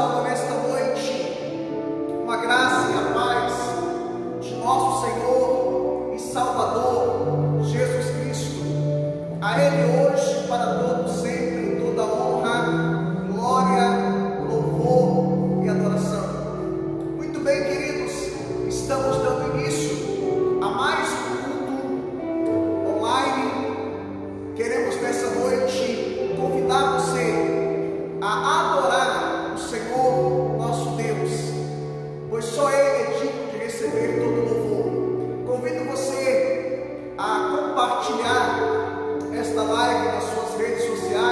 saúdo nesta noite uma graça e a paz de nosso Senhor e Salvador Jesus Cristo. A Ele hoje, para todos sempre, toda honra, glória, louvor e adoração. Muito bem, queridos, estamos dando início a mais um culto online. Queremos nessa noite convidar você a adorar o Senhor nosso Deus, pois só Ele é digno de receber todo louvor. Convido você a compartilhar esta live nas suas redes sociais.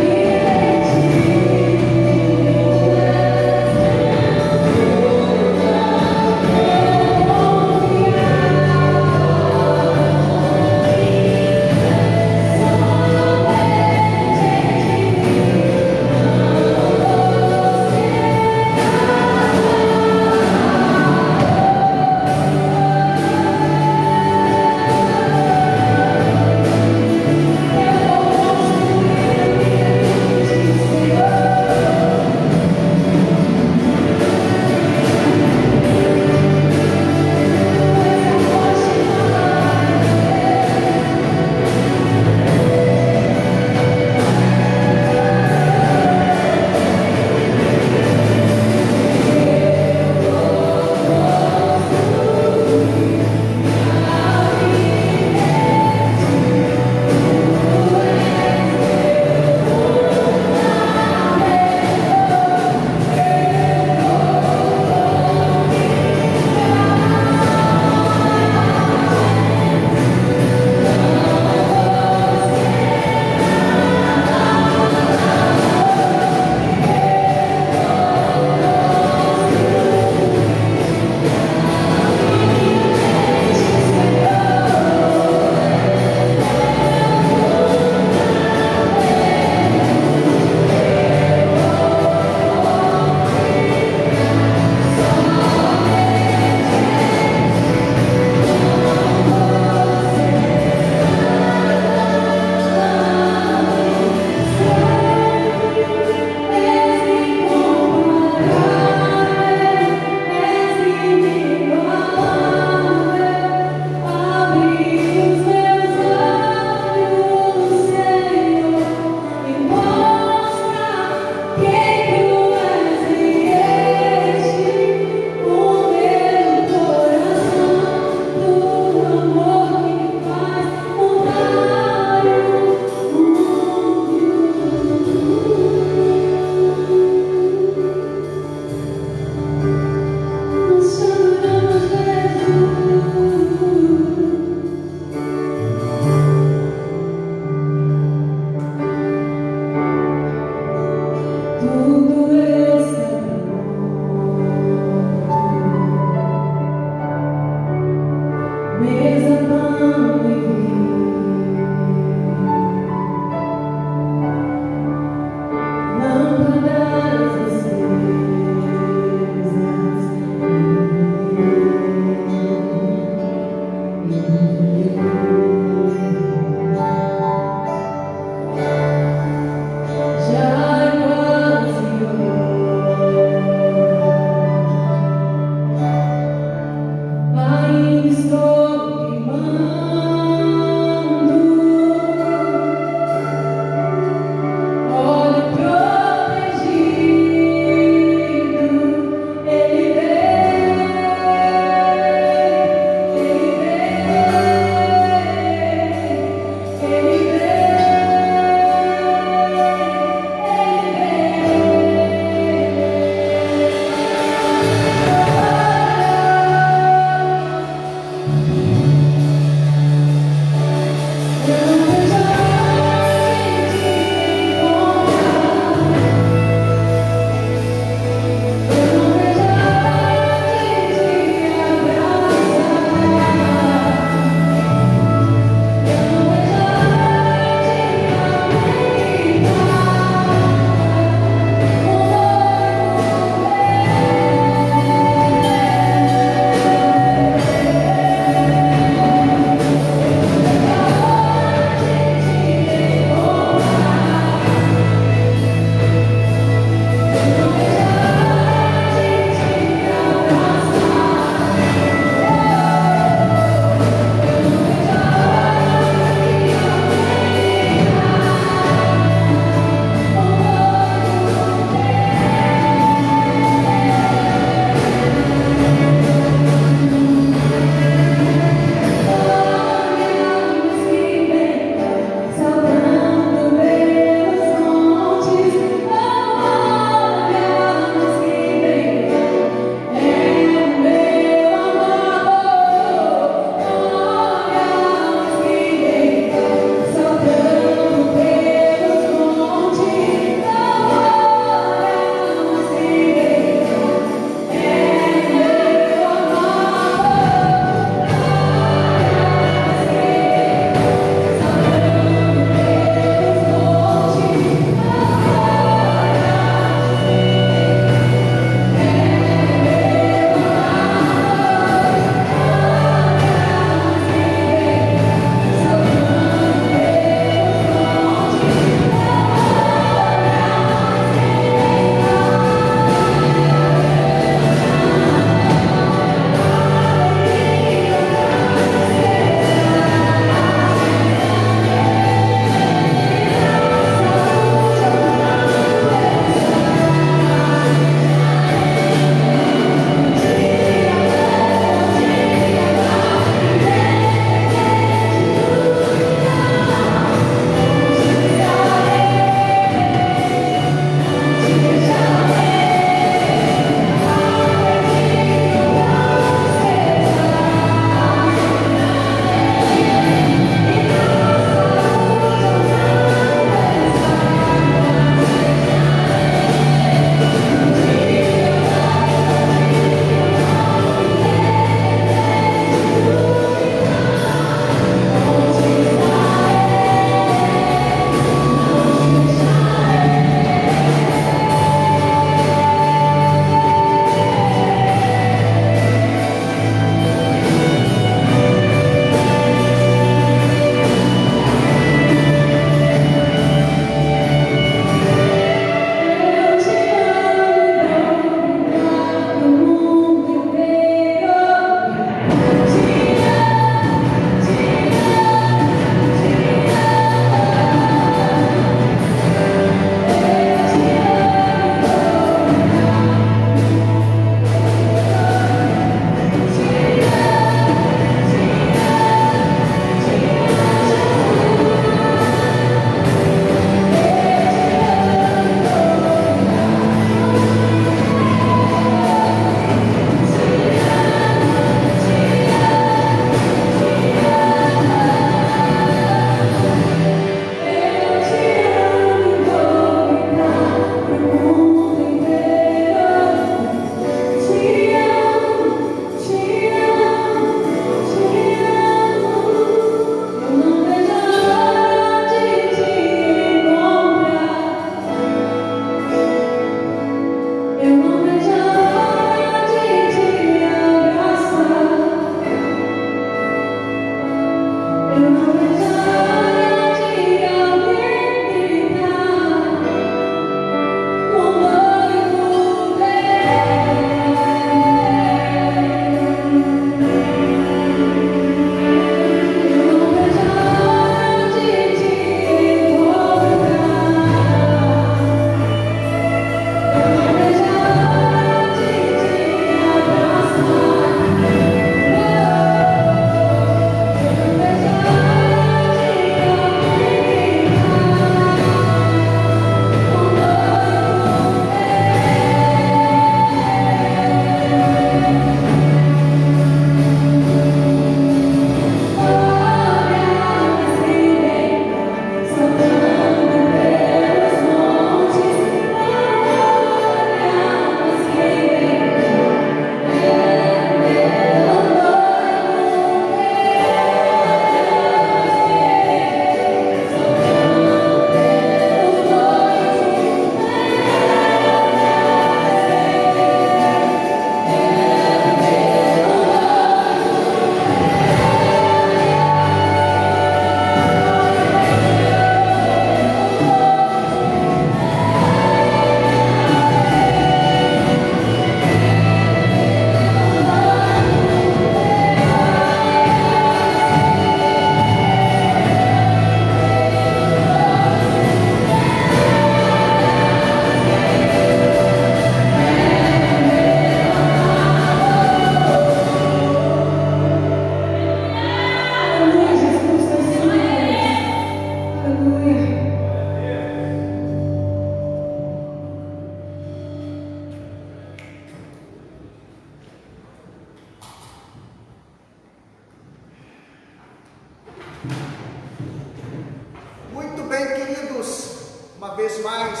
Uma vez mais,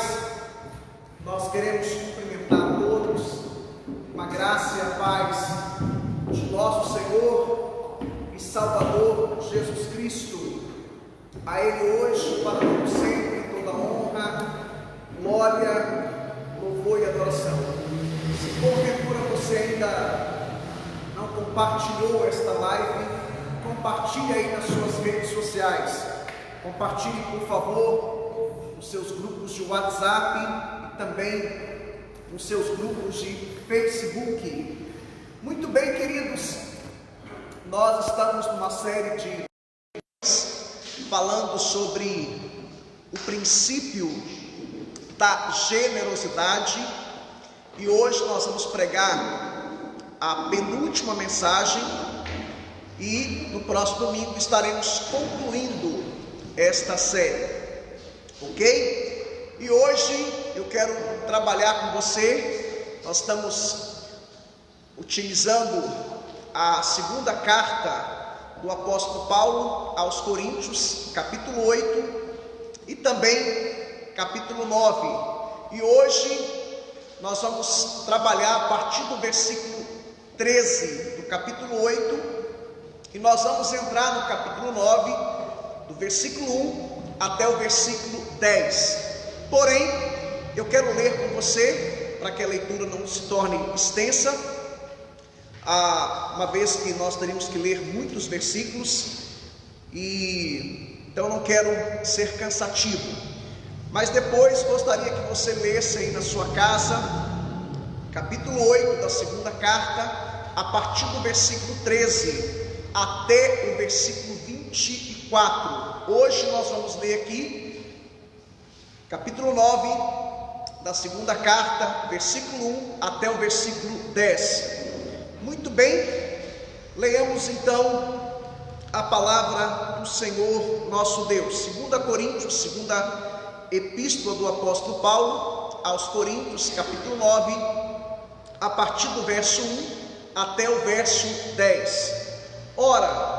nós queremos cumprimentar todos, uma graça e a paz de nosso Senhor e Salvador Jesus Cristo. A Ele hoje, para todo sempre, toda honra, glória, louvor e adoração. Se porventura você ainda não compartilhou esta live, compartilhe aí nas suas redes sociais. Compartilhe, por favor, nos seus grupos de WhatsApp e também nos seus grupos de Facebook. Muito bem, queridos, nós estamos numa série de falando sobre o princípio da generosidade, e hoje nós vamos pregar a penúltima mensagem e no próximo domingo estaremos concluindo esta série. Ok? E hoje eu quero trabalhar com você. Nós estamos utilizando a segunda carta do apóstolo Paulo aos Coríntios, capítulo 8 e também capítulo 9. E hoje nós vamos trabalhar a partir do versículo 13 do capítulo 8 e nós vamos entrar no capítulo 9, do versículo 1 até o versículo 10. Porém, eu quero ler com você, para que a leitura não se torne extensa, uma vez que nós teríamos que ler muitos versículos, e então não quero ser cansativo. Mas depois gostaria que você lesse aí na sua casa, capítulo 8 da segunda carta, a partir do versículo 13 até o versículo 24. Hoje nós vamos ler aqui, capítulo 9 da segunda carta, versículo 1 até o versículo 10. Muito bem, leiamos então a palavra do Senhor nosso Deus. 2 Coríntios, segunda epístola do apóstolo Paulo aos Coríntios, capítulo 9, a partir do verso 1 até o verso 10. Ora,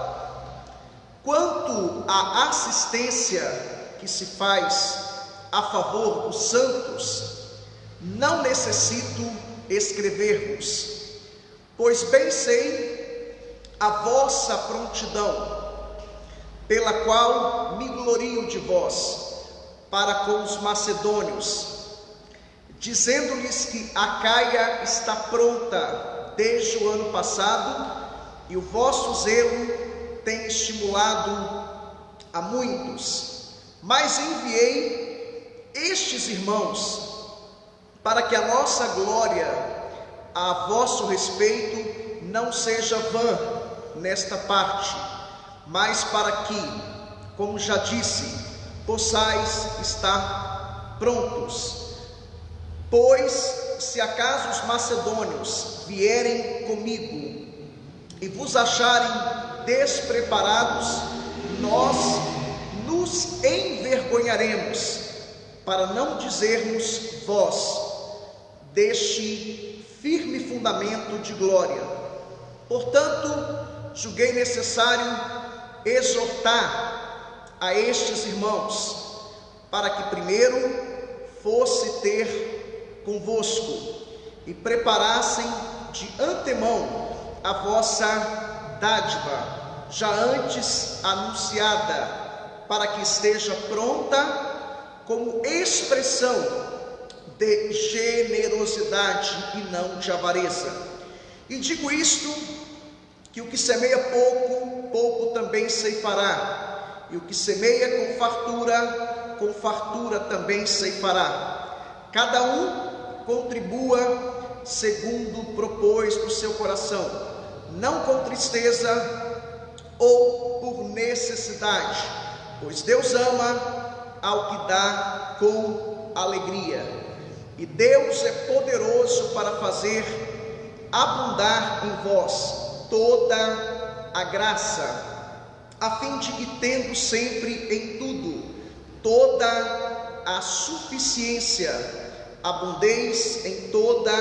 quanto à assistência que se faz a favor dos santos, não necessito escrever-vos, pois bem sei a vossa prontidão, pela qual me glorio de vós, para com os macedônios, dizendo-lhes que Acaia está pronta desde o ano passado, e o vosso zelo tem estimulado a muitos. Mas enviei estes irmãos para que a nossa glória a vosso respeito não seja vã nesta parte, mas para que, como já disse, possais estar prontos. Pois se acaso os macedônios vierem comigo e vos acharem despreparados, nós nos envergonharemos, para não dizermos vós deste firme fundamento de glória. Portanto, julguei necessário exortar a estes irmãos, para que primeiro fosse ter convosco e preparassem de antemão a vossa dádiva, já antes anunciada, para que esteja pronta como expressão de generosidade e não de avareza. E digo isto, que o que semeia pouco, pouco também ceifará, e o que semeia com fartura também ceifará. Cada um contribua segundo propôs no seu coração, não com tristeza ou por necessidade, pois Deus ama ao que dá com alegria. E Deus é poderoso para fazer abundar em vós toda a graça, a fim de que, tendo sempre em tudo toda a suficiência, abundeis em toda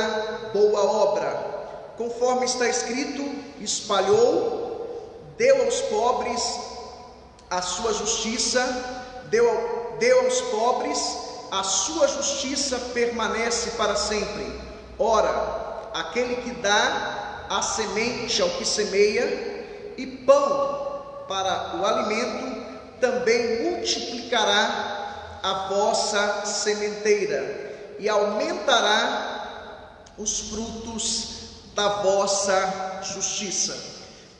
boa obra, conforme está escrito: espalhou, deu aos pobres a sua justiça, deu aos pobres a sua justiça permanece para sempre. Ora, aquele que dá a semente ao que semeia e pão para o alimento, também multiplicará a vossa sementeira e aumentará os frutos da vossa justiça.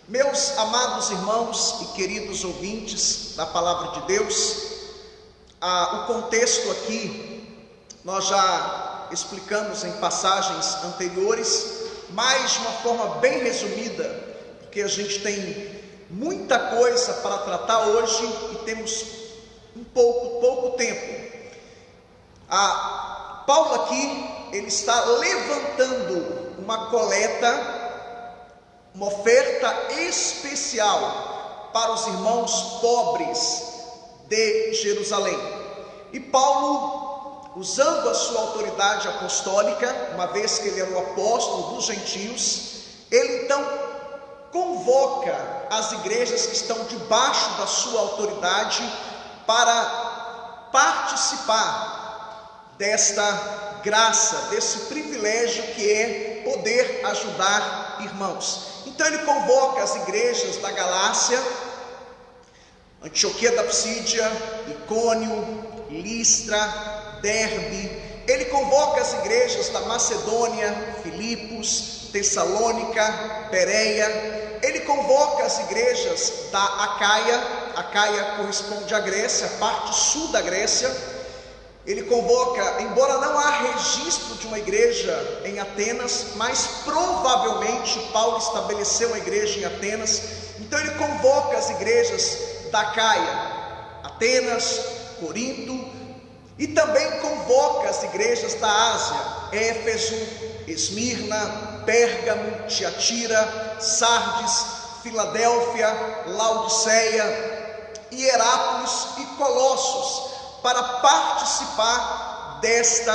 Meus amados irmãos e queridos ouvintes da palavra de Deus, o contexto aqui nós já explicamos em passagens anteriores, mas de uma forma bem resumida, porque a gente tem muita coisa para tratar hoje e temos pouco tempo. Paulo aqui, ele está levantando uma coleta, uma oferta especial para os irmãos pobres de Jerusalém. E Paulo, usando a sua autoridade apostólica, uma vez que ele era o apóstolo dos gentios, ele então convoca as igrejas que estão debaixo da sua autoridade para participar desta graça, desse privilégio que é poder ajudar irmãos. Então ele convoca as igrejas da Galácia, Antioquia da Psídia, Icônio, Listra, Derbe. Ele convoca as igrejas da Macedônia, Filipos, Tessalônica, Pérea. Ele convoca as igrejas da Acaia corresponde à Grécia, a parte sul da Grécia. Ele convoca, embora não há registro de uma igreja em Atenas, mas provavelmente Paulo estabeleceu uma igreja em Atenas. Então ele convoca as igrejas da Acaia, Atenas, Corinto, e também convoca as igrejas da Ásia, Éfeso, Esmirna, Pérgamo, Tiatira, Sardes, Filadélfia, Laodiceia, Hierápolis e Colossos, para participar desta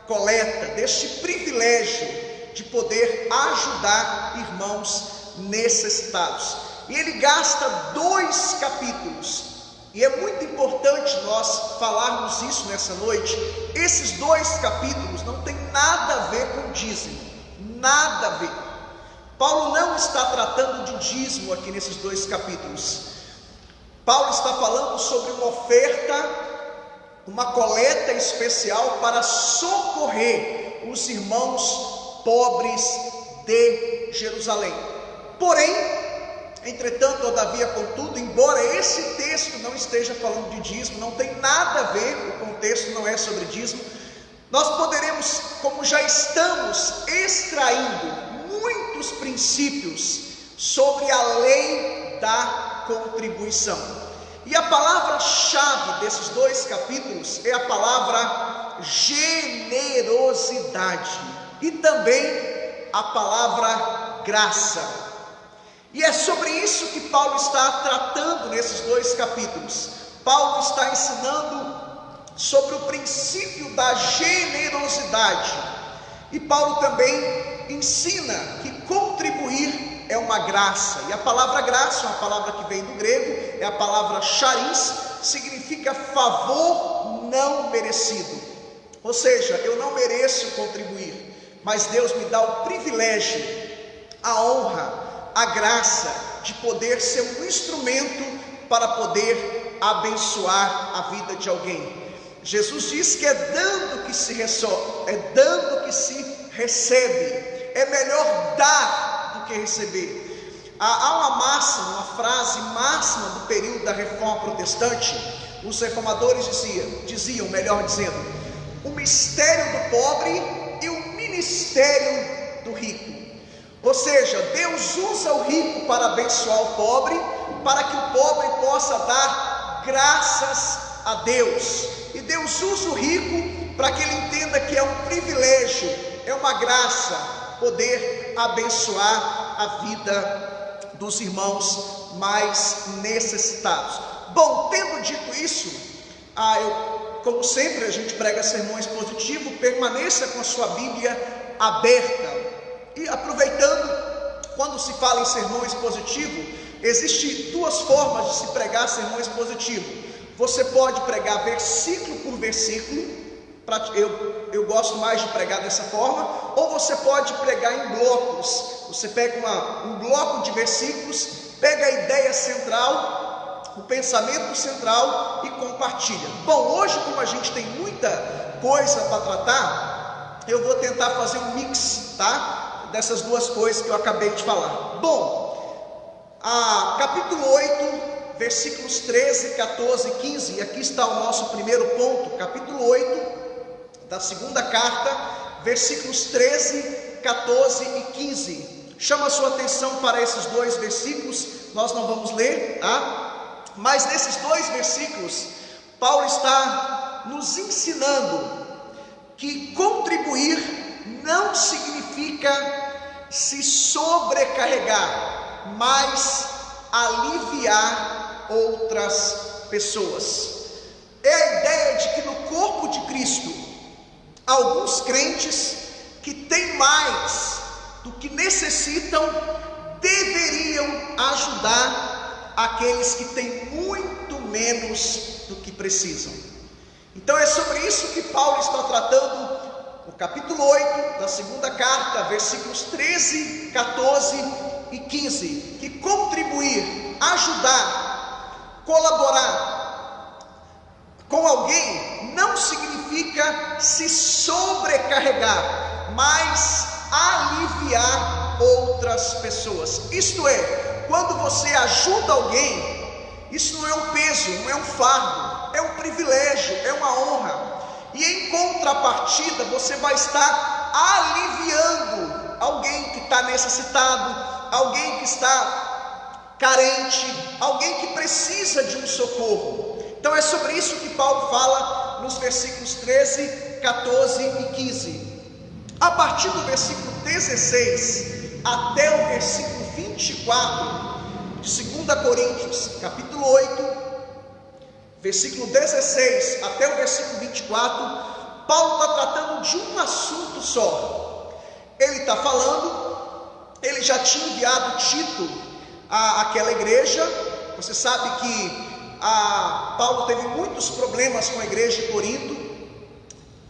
coleta, deste privilégio de poder ajudar irmãos necessitados. E ele gasta 2 capítulos, e é muito importante nós falarmos isso nessa noite. Esses 2 capítulos não tem nada a ver com dízimo, nada a ver. Paulo não está tratando de dízimo aqui nesses 2 capítulos. Paulo está falando sobre uma oferta, uma coleta especial para socorrer os irmãos pobres de Jerusalém. Porém, entretanto, todavia, contudo, embora esse texto não esteja falando de dízimo, não tem nada a ver, o contexto não é sobre dízimo, nós poderemos, como já estamos extraindo muitos princípios sobre a lei da contribuição. E a palavra-chave desses 2 capítulos é a palavra generosidade e também a palavra graça. E é sobre isso que Paulo está tratando nesses 2 capítulos. Paulo está ensinando sobre o princípio da generosidade. E Paulo também ensina que contribuir é uma graça, e a palavra graça é uma palavra que vem do grego, é a palavra charis, significa favor não merecido. Ou seja, eu não mereço contribuir, mas Deus me dá o privilégio, a honra, a graça de poder ser um instrumento para poder abençoar a vida de alguém. Jesus diz que é dando que se recebe, é melhor dar do que receber. Há uma máxima, uma frase máxima do período da Reforma Protestante. Os reformadores diziam, melhor dizendo, o mistério do pobre e o ministério do rico. Ou seja, Deus usa o rico para abençoar o pobre, para que o pobre possa dar graças a Deus. E Deus usa o rico para que ele entenda que é um privilégio, é uma graça poder abençoar a vida dos irmãos mais necessitados. Bom, tendo dito isso, como sempre a gente prega sermão expositivo, permaneça com a sua Bíblia aberta. E aproveitando, quando se fala em sermão expositivo, existem 2 formas de se pregar sermão expositivo. Você pode pregar versículo por versículo, eu gosto mais de pregar dessa forma, ou você pode pregar em blocos. Você pega um bloco de versículos, pega a ideia central, o pensamento central e compartilha. Bom, hoje, como a gente tem muita coisa para tratar, eu vou tentar fazer um mix, tá? Dessas duas coisas que eu acabei de falar. Bom, capítulo 8, versículos 13, 14 e 15, e aqui está o nosso primeiro ponto, capítulo 8, da segunda carta, versículos 13, 14 e 15. Chama a sua atenção para esses dois versículos, nós não vamos ler, tá? Mas nesses dois versículos, Paulo está nos ensinando que contribuir não significa se sobrecarregar, mas aliviar outras pessoas. É a ideia de que no corpo de Cristo, alguns crentes que têm mais do que necessitam, deveriam ajudar aqueles que têm muito menos do que precisam. Então é sobre isso que Paulo está tratando no capítulo 8 da segunda carta, versículos 13, 14 e 15, que contribuir, ajudar, colaborar com alguém não significa se sobrecarregar, mas aliviar outras pessoas. Isto é, quando você ajuda alguém, isso não é um peso, não é um fardo, é um privilégio, é uma honra. E em contrapartida, você vai estar aliviando alguém que está necessitado, alguém que está carente, alguém que precisa de um socorro. Então é sobre isso que Paulo fala nos versículos 13, 14 e 15. A partir do versículo 16 até o versículo 24 de 2 Coríntios, capítulo 8, versículo 16 até o versículo 24, Paulo está tratando de um assunto só. Ele está falando, ele já tinha enviado Tito àquela igreja. Você sabe que Paulo teve muitos problemas com a igreja de Corinto.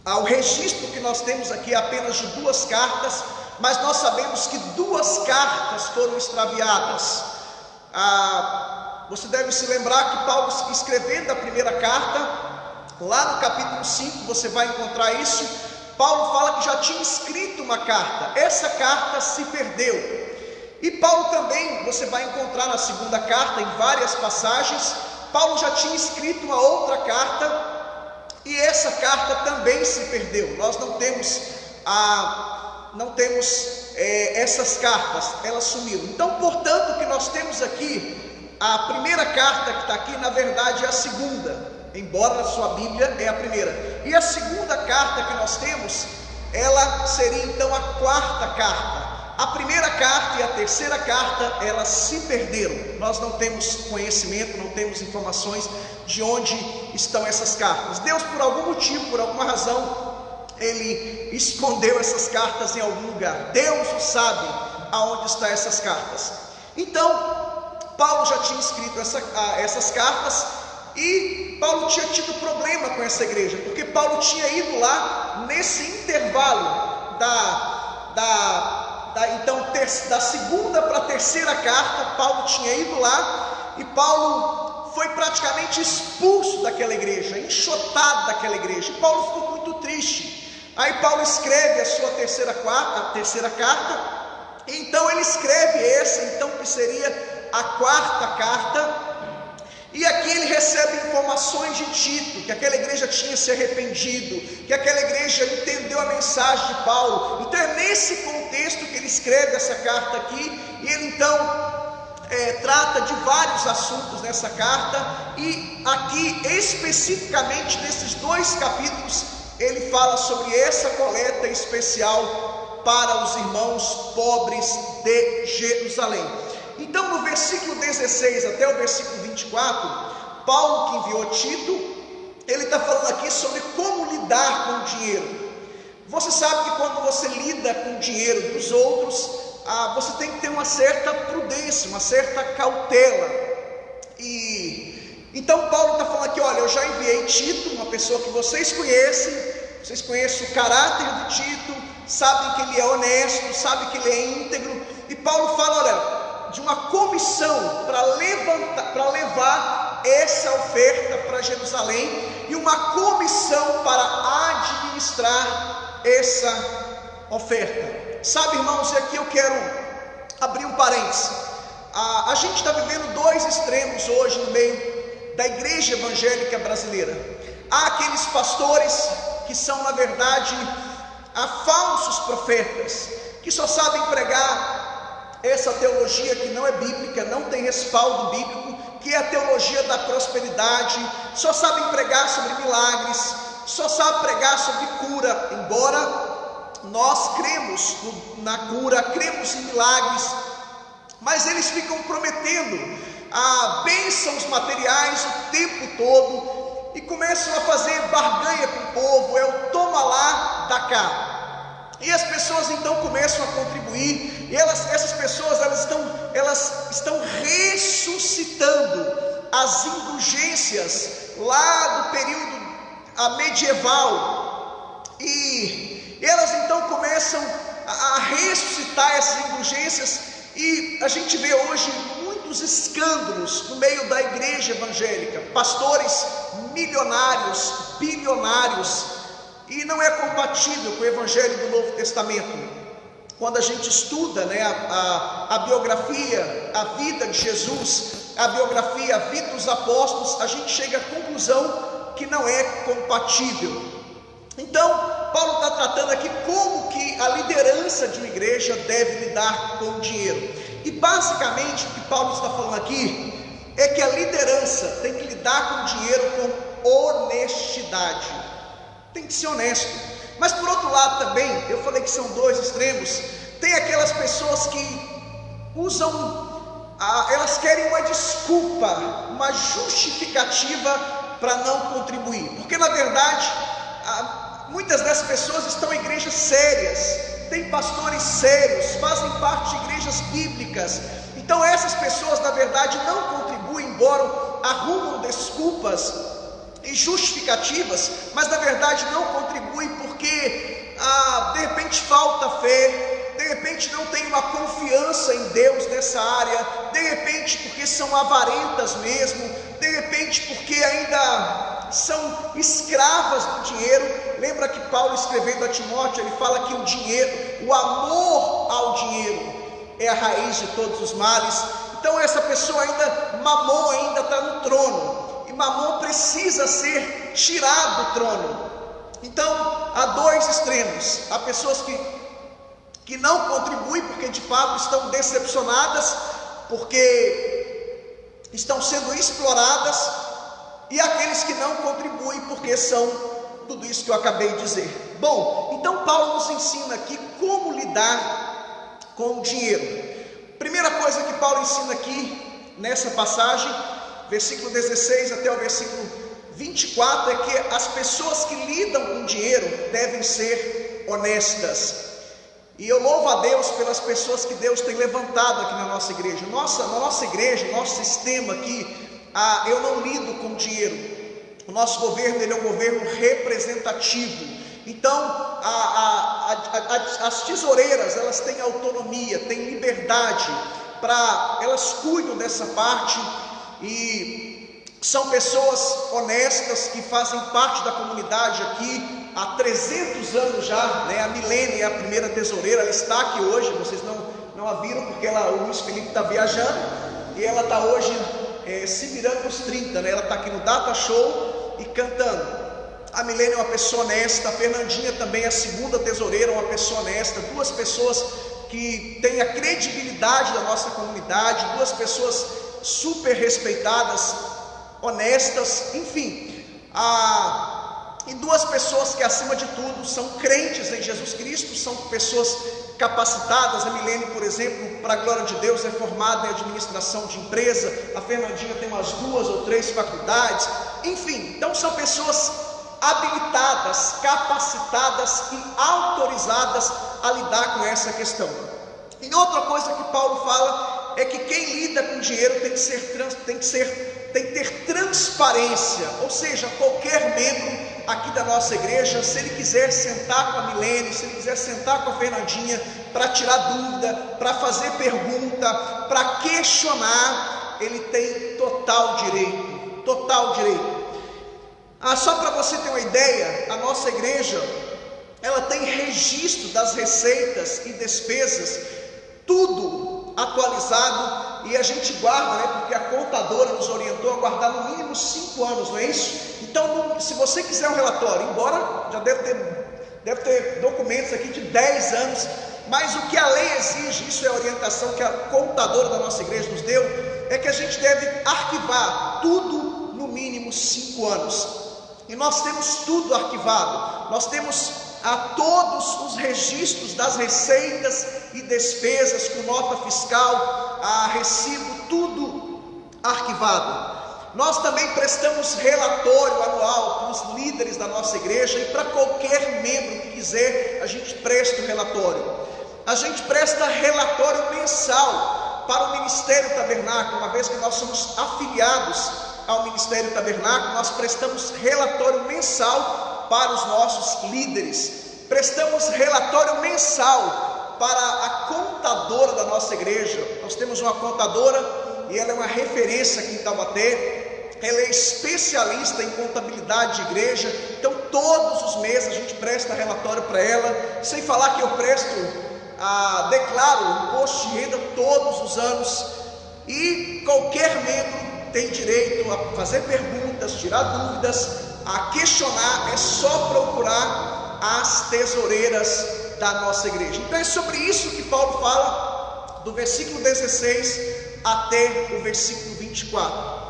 O registro que nós temos aqui é apenas de 2 cartas, mas nós sabemos que 2 cartas foram extraviadas. Você deve se lembrar que Paulo, escrevendo a primeira carta, lá no capítulo 5, você vai encontrar isso. Paulo fala que já tinha escrito uma carta, essa carta se perdeu. E Paulo também, você vai encontrar na segunda carta, em várias passagens, Paulo já tinha escrito uma outra carta, e essa carta também se perdeu. Nós não temos essas cartas, elas sumiram. Então, portanto, o que nós temos aqui, a primeira carta que está aqui, na verdade é a segunda, embora na sua Bíblia é a primeira. E a segunda carta que nós temos, ela seria então a quarta carta. A primeira carta e a terceira carta, elas se perderam. Nós não temos conhecimento, não temos informações de onde estão essas cartas. Deus, por algum motivo, por alguma razão, Ele escondeu essas cartas em algum lugar. Deus sabe aonde estão essas cartas. Então, Paulo já tinha escrito essas cartas, e Paulo tinha tido problema com essa igreja, porque Paulo tinha ido lá nesse intervalo da segunda para a terceira carta. Paulo tinha ido lá, e Paulo foi praticamente expulso daquela igreja, enxotado daquela igreja, e Paulo ficou muito triste. Aí Paulo escreve a sua terceira carta, e então ele escreve essa, então, que seria a quarta carta. E aqui ele recebe informações de Tito, que aquela igreja tinha se arrependido, que aquela igreja entendeu a mensagem de Paulo. Então é nesse contexto que ele escreve essa carta aqui, e ele então trata de vários assuntos nessa carta, e aqui especificamente nesses 2 capítulos, ele fala sobre essa coleta especial para os irmãos pobres de Jerusalém. Então, no versículo 16 até o versículo 24, Paulo, que enviou Tito, ele está falando aqui sobre como lidar com o dinheiro. Você sabe que quando você lida com o dinheiro dos outros, você tem que ter uma certa prudência, uma certa cautela. E Então Paulo está falando aqui, olha, eu já enviei Tito, uma pessoa que vocês conhecem o caráter de Tito, sabem que ele é honesto, sabem que ele é íntegro, e Paulo fala, olha, de uma comissão para levar essa oferta para Jerusalém, e uma comissão para administrar essa oferta. Sabe, irmãos, e aqui eu quero abrir um parênteses. A gente está vivendo dois extremos hoje no meio da igreja evangélica brasileira. Há aqueles pastores que são, na verdade, falsos profetas, que só sabem pregar essa teologia que não é bíblica, não tem respaldo bíblico, que é a teologia da prosperidade, só sabem pregar sobre milagres, só sabem pregar sobre cura, embora nós cremos na cura, cremos em milagres, mas eles ficam prometendo bênçãos materiais o tempo todo, e começam a fazer barganha com o povo, é o toma lá, dá cá, e as pessoas então começam a contribuir, e essas pessoas elas estão ressuscitando as indulgências lá do período medieval, e elas então começam a ressuscitar essas indulgências, e a gente vê hoje muitos escândalos no meio da igreja evangélica, pastores milionários, bilionários, e não é compatível com o evangelho do Novo Testamento. Quando a gente estuda, a biografia, a vida de Jesus, a biografia, a vida dos apóstolos, a gente chega à conclusão que não é compatível. Então, Paulo está tratando aqui como que a liderança de uma igreja deve lidar com o dinheiro. E basicamente o que Paulo está falando aqui é que a liderança tem que lidar com o dinheiro com honestidade. Tem que ser honesto. Mas por outro lado também, eu falei que são dois extremos. Tem aquelas pessoas que elas querem uma desculpa, uma justificativa para não contribuir. Porque na verdade, muitas dessas pessoas estão em igrejas sérias, têm pastores sérios, fazem parte de igrejas bíblicas. Então essas pessoas na verdade não contribuem, embora arrumam desculpas e justificativas, mas na verdade não contribuem porque de repente falta fé, de repente não tem uma confiança em Deus nessa área, de repente porque são avarentas mesmo, de repente porque ainda são escravas do dinheiro. Lembra que Paulo, escrevendo a Timóteo, ele fala que o dinheiro, o amor ao dinheiro é a raiz de todos os males. Então essa pessoa Mamon ainda está no trono, e Mamon precisa ser tirado do trono. Então há dois extremos. Há pessoas que não contribuem porque de fato estão decepcionadas, porque estão sendo exploradas, e aqueles que não contribuem porque são tudo isso que eu acabei de dizer. Bom, então Paulo nos ensina aqui como lidar com o dinheiro. Primeira coisa que Paulo ensina aqui nessa passagem, versículo 16 até o versículo 24, é que as pessoas que lidam com dinheiro devem ser honestas. E eu louvo a Deus pelas pessoas que Deus tem levantado aqui na nossa igreja. Na nossa igreja, nosso sistema aqui, eu não lido com dinheiro. O nosso governo, ele é um governo representativo. Então as tesoureiras, elas têm autonomia, têm liberdade, elas cuidam dessa parte, e são pessoas honestas que fazem parte da comunidade aqui há 300 anos já, A Milene é a primeira tesoureira, ela está aqui hoje, vocês não a viram porque o Luiz Felipe está viajando, e ela está hoje se virando nos 30, Ela está aqui no Data Show e cantando. A Milene é uma pessoa honesta, a Fernandinha também é a segunda tesoureira, uma pessoa honesta, duas pessoas que têm a credibilidade da nossa comunidade, duas pessoas super respeitadas, honestas, enfim, e duas pessoas que acima de tudo são crentes em Jesus Cristo, são pessoas capacitadas. A Milene, por exemplo, para a glória de Deus, é formada em administração de empresa, a Fernandinha tem umas 2 ou 3 faculdades, enfim, então são pessoas habilitadas, capacitadas e autorizadas a lidar com essa questão. E outra coisa que Paulo fala é que quem lida com dinheiro tem que ser tem que ter transparência, ou seja, qualquer membro aqui da nossa igreja, se ele quiser sentar com a Milene, se ele quiser sentar com a Fernandinha para tirar dúvida, para fazer pergunta, para questionar, ele tem total direito, total direito. Só para você ter uma ideia, a nossa igreja, ela tem registro das receitas e despesas, tudo atualizado, e a gente guarda, né, porque a contadora nos orientou a guardar no mínimo 5 anos, não é isso? Então, se você quiser um relatório, embora já deve ter documentos aqui de 10 anos, mas o que a lei exige, isso é a orientação que a contadora da nossa igreja nos deu, é que a gente deve arquivar tudo no mínimo 5 anos, e nós temos tudo arquivado, nós temos todos os registros das receitas e despesas, com nota fiscal, recibo, tudo arquivado. Nós também prestamos relatório anual para os líderes da nossa igreja, e para qualquer membro que quiser, a gente presta o relatório. A gente presta relatório mensal para o Ministério Tabernáculo, uma vez que nós somos afiliados ao Ministério Tabernáculo, nós prestamos relatório mensal para os nossos líderes, prestamos relatório mensal para a contadora da nossa igreja. Nós temos uma contadora e ela é uma referência aqui em Taubaté, ela é especialista em contabilidade de igreja, então todos os meses a gente presta relatório para ela, sem falar que eu declaro o imposto de renda todos os anos, e qualquer membro tem direito a fazer perguntas, tirar dúvidas, a questionar, é só procurar as tesoureiras da nossa igreja. Então é sobre isso que Paulo fala, do versículo 16 até o versículo 24.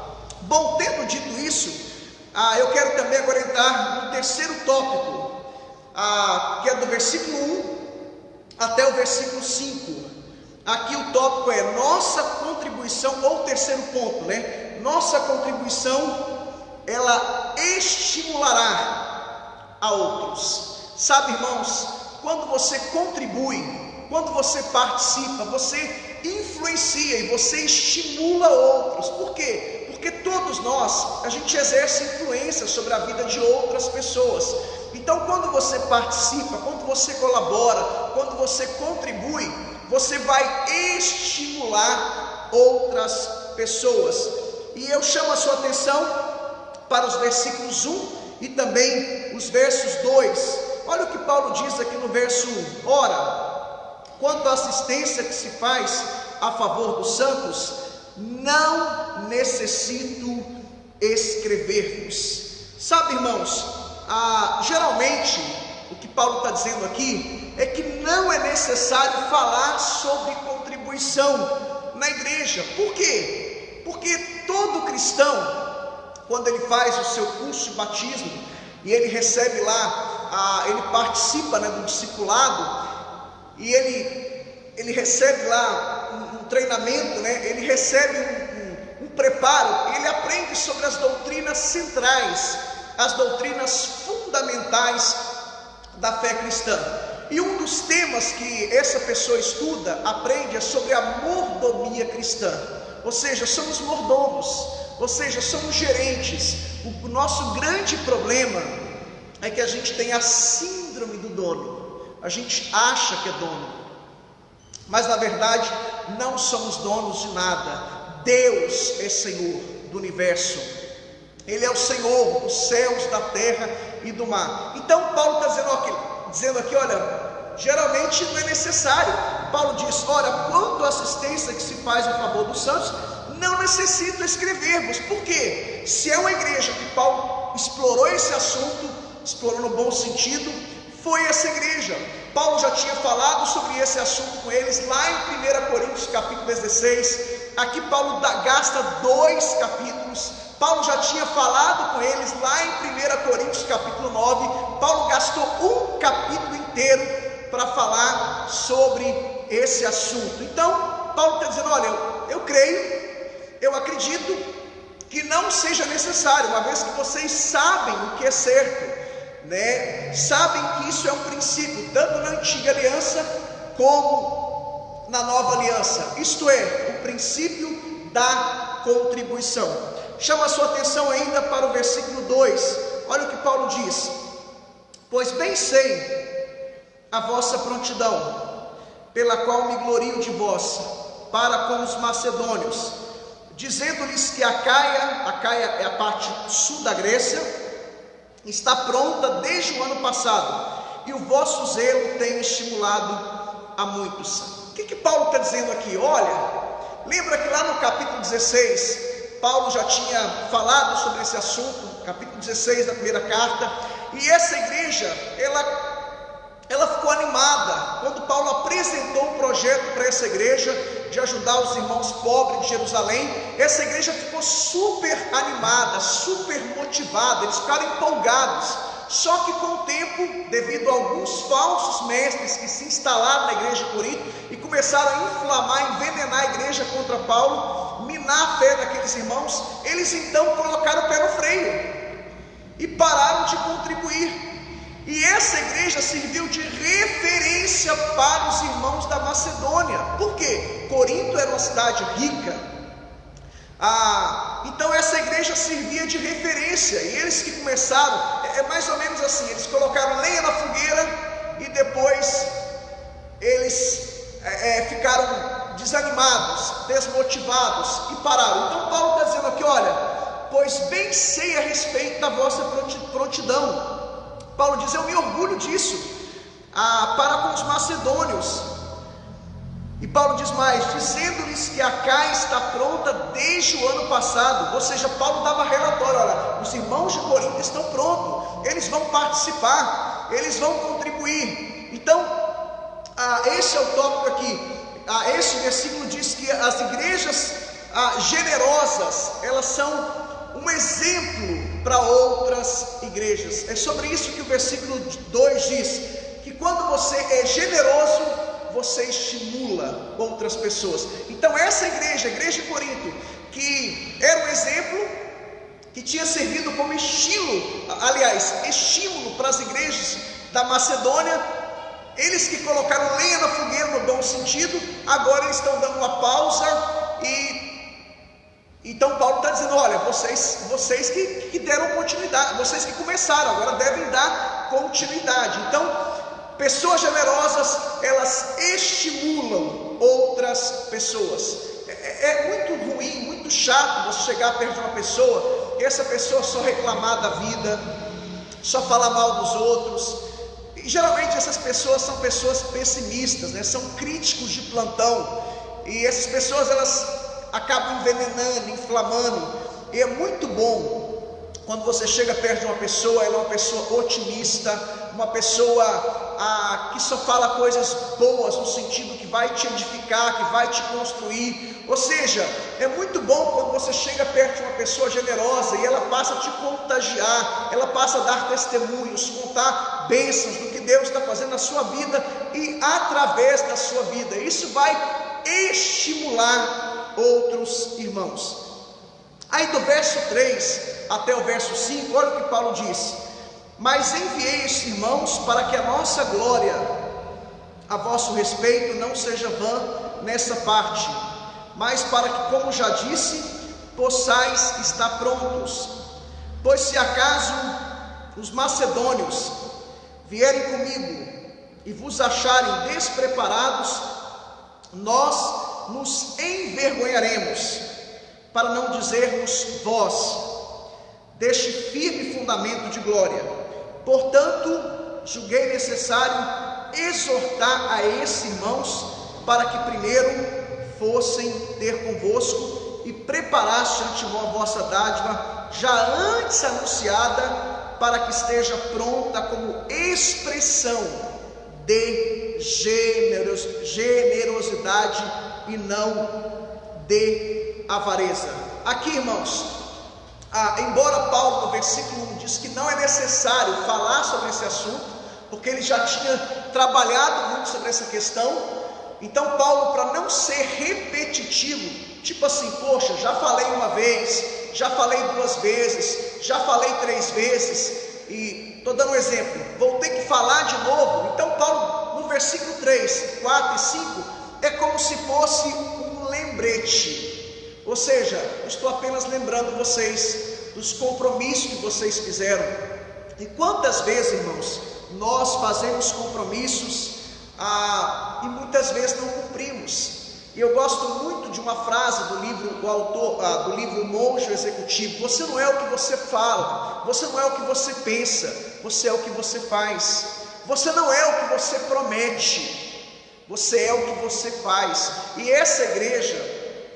Bom, tendo dito isso, eu quero também agora entrar no terceiro tópico, que é do versículo 1 até o versículo 5. Aqui o tópico é nossa contribuição, ou terceiro ponto, né? Nossa contribuição, ela estimulará a outros. Sabe, irmãos, quando você contribui, quando você participa, você influencia e você estimula outros. Por quê? Porque todos nós, a gente exerce influência sobre a vida de outras pessoas. Então, quando você participa, quando você colabora, quando você contribui, você vai estimular outras pessoas. E eu chamo a sua atenção para os versículos 1 e também os versos 2. Olha o que Paulo diz aqui no verso 1. Ora, quanto à assistência que se faz a favor dos santos, não necessito escrever-vos. Sabe, irmãos, geralmente o que Paulo está dizendo aqui é que não é necessário falar sobre contribuição na igreja. Por quê? Porque todo cristão, quando ele faz o seu curso de batismo e ele recebe lá, ele participa, né, do discipulado, e ele recebe lá um treinamento, né, ele recebe um preparo, ele aprende sobre as doutrinas centrais, as doutrinas fundamentais da fé cristã. E um dos temas que essa pessoa estuda, aprende, é sobre a mordomia cristã. Ou seja, somos mordomos, ou seja, somos gerentes. O nosso grande problema é que a gente tem a síndrome do dono. A gente acha que é dono, mas na verdade não somos donos de nada. Deus é Senhor do universo, Ele é o Senhor dos céus, da terra e do mar. Então Paulo está dizendo aqui, olha, geralmente não é necessário. Paulo diz, ora, quanto à assistência que se faz a favor dos santos, não necessito escrever-vos. Por quê? Se é uma igreja que Paulo explorou esse assunto, explorou no bom sentido, foi essa igreja. Paulo já tinha falado sobre esse assunto com eles lá em 1 Coríntios capítulo 16. Aqui Paulo gasta 2 capítulos. Paulo já tinha falado com eles lá em 1 Coríntios capítulo 9. Paulo gastou um capítulo inteiro para falar sobre esse assunto. Então Paulo está dizendo, olha, eu creio, eu acredito que não seja necessário, uma vez que vocês sabem o que é certo, né? Sabem que isso é um princípio, tanto na antiga aliança como na nova aliança, isto é, o princípio da contribuição. Chama a sua atenção ainda para o versículo 2. Olha o que Paulo diz: pois bem sei a vossa prontidão, pela qual me glorio de vós, para com os macedônios, dizendo-lhes que a Caia é a parte sul da Grécia, está pronta desde o ano passado, e o vosso zelo tem estimulado a muitos. O que Paulo está dizendo aqui? Olha, lembra que lá no capítulo 16, Paulo já tinha falado sobre esse assunto, capítulo 16 da primeira carta, e essa igreja, ela ficou animada quando Paulo apresentou um projeto para essa igreja de ajudar os irmãos pobres de Jerusalém. Essa igreja ficou super animada, super motivada, eles ficaram empolgados. Só que com o tempo, devido a alguns falsos mestres que se instalaram na igreja de Corinto e começaram a inflamar, envenenar a igreja contra Paulo, minar a fé daqueles irmãos, eles então colocaram o pé no freio e pararam de contribuir. E essa igreja serviu de referência para os irmãos da Macedônia. Por quê? Corinto era uma cidade rica. Então essa igreja servia de referência. E eles que começaram, é mais ou menos assim, eles colocaram lenha na fogueira e depois eles ficaram desanimados, desmotivados e pararam. Então Paulo está dizendo aqui, olha, pois bem sei a respeito da vossa prontidão. Paulo diz, eu me orgulho disso, para com os macedônios. E Paulo diz mais, dizendo-lhes que a Caia está pronta desde o ano passado. Ou seja, Paulo dava relatório, olha, os irmãos de Corinto estão prontos, eles vão participar, eles vão contribuir. Então, esse é o tópico aqui. Esse versículo diz que as igrejas generosas, elas são um exemplo para outras igrejas. É sobre isso que o versículo 2 diz, que quando você é generoso, você estimula outras pessoas. Então essa igreja, a igreja de Corinto, que era um exemplo, que tinha servido como estímulo para as igrejas da Macedônia, eles que colocaram lenha na fogueira no bom sentido, agora eles estão dando uma pausa. E então Paulo está dizendo, olha, vocês que deram continuidade, vocês que começaram, agora devem dar continuidade. Então, pessoas generosas, elas estimulam outras pessoas. É muito ruim, muito chato você chegar perto de uma pessoa e essa pessoa só reclamar da vida, só falar mal dos outros. E geralmente essas pessoas são pessoas pessimistas, né? São críticos de plantão. E essas pessoas, elas acabam envenenando, inflamando. E é muito bom quando você chega perto de uma pessoa, ela é uma pessoa otimista, uma pessoa que só fala coisas boas, no sentido que vai te edificar, que vai te construir. Ou seja, é muito bom quando você chega perto de uma pessoa generosa e ela passa a te contagiar, ela passa a dar testemunhos, contar bênçãos do que Deus está fazendo na sua vida e através da sua vida. Isso vai estimular outros irmãos. Aí do verso 3 até o verso 5, olha o que Paulo diz: mas enviei estes irmãos para que a nossa glória a vosso respeito não seja vã nessa parte, mas para que, como já disse, possais estar prontos. Pois se acaso os macedônios vierem comigo e vos acharem despreparados, nós nos envergonharemos, para não dizermos vós, deste firme fundamento de glória. Portanto, julguei necessário exortar a esses irmãos, para que primeiro fossem ter convosco e preparaste de antemão a vossa dádiva, já antes anunciada, para que esteja pronta como expressão de generosidade e não de avareza. Aqui, irmãos, embora Paulo no versículo 1 diz que não é necessário falar sobre esse assunto, porque ele já tinha trabalhado muito sobre essa questão, então Paulo, para não ser repetitivo, tipo assim, poxa, já falei uma vez, já falei 2 vezes, já falei 3 vezes, e estou dando um exemplo, vou ter que falar de novo. Então Paulo, no versículo 3, 4 e 5, é como se fosse um lembrete, Ou seja, estou apenas lembrando vocês dos compromissos que vocês fizeram. E quantas vezes, irmãos, nós fazemos compromissos e muitas vezes não cumprimos. E eu gosto muito de uma frase do livro Monge Executivo: você não é o que você fala, você não é o que você pensa, você é o que você faz. Você não é o que você promete, você é o que você faz. E essa igreja,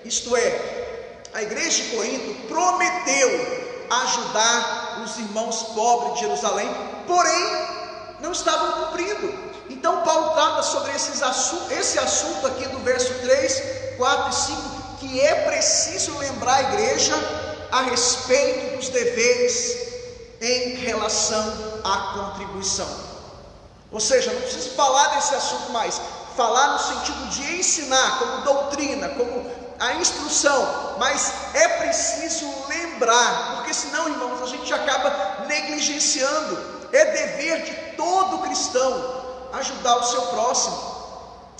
isto é, a igreja de Corinto, prometeu ajudar os irmãos pobres de Jerusalém, porém não estavam cumprindo. Então Paulo trata sobre esse assunto aqui do verso 3, 4 e 5, que é preciso lembrar a igreja a respeito dos deveres em relação à contribuição. Ou seja, não preciso falar desse assunto mais, falar no sentido de ensinar, como doutrina, como a instrução, mas é preciso lembrar, porque senão, irmãos, a gente acaba negligenciando. É dever de todo cristão ajudar o seu próximo.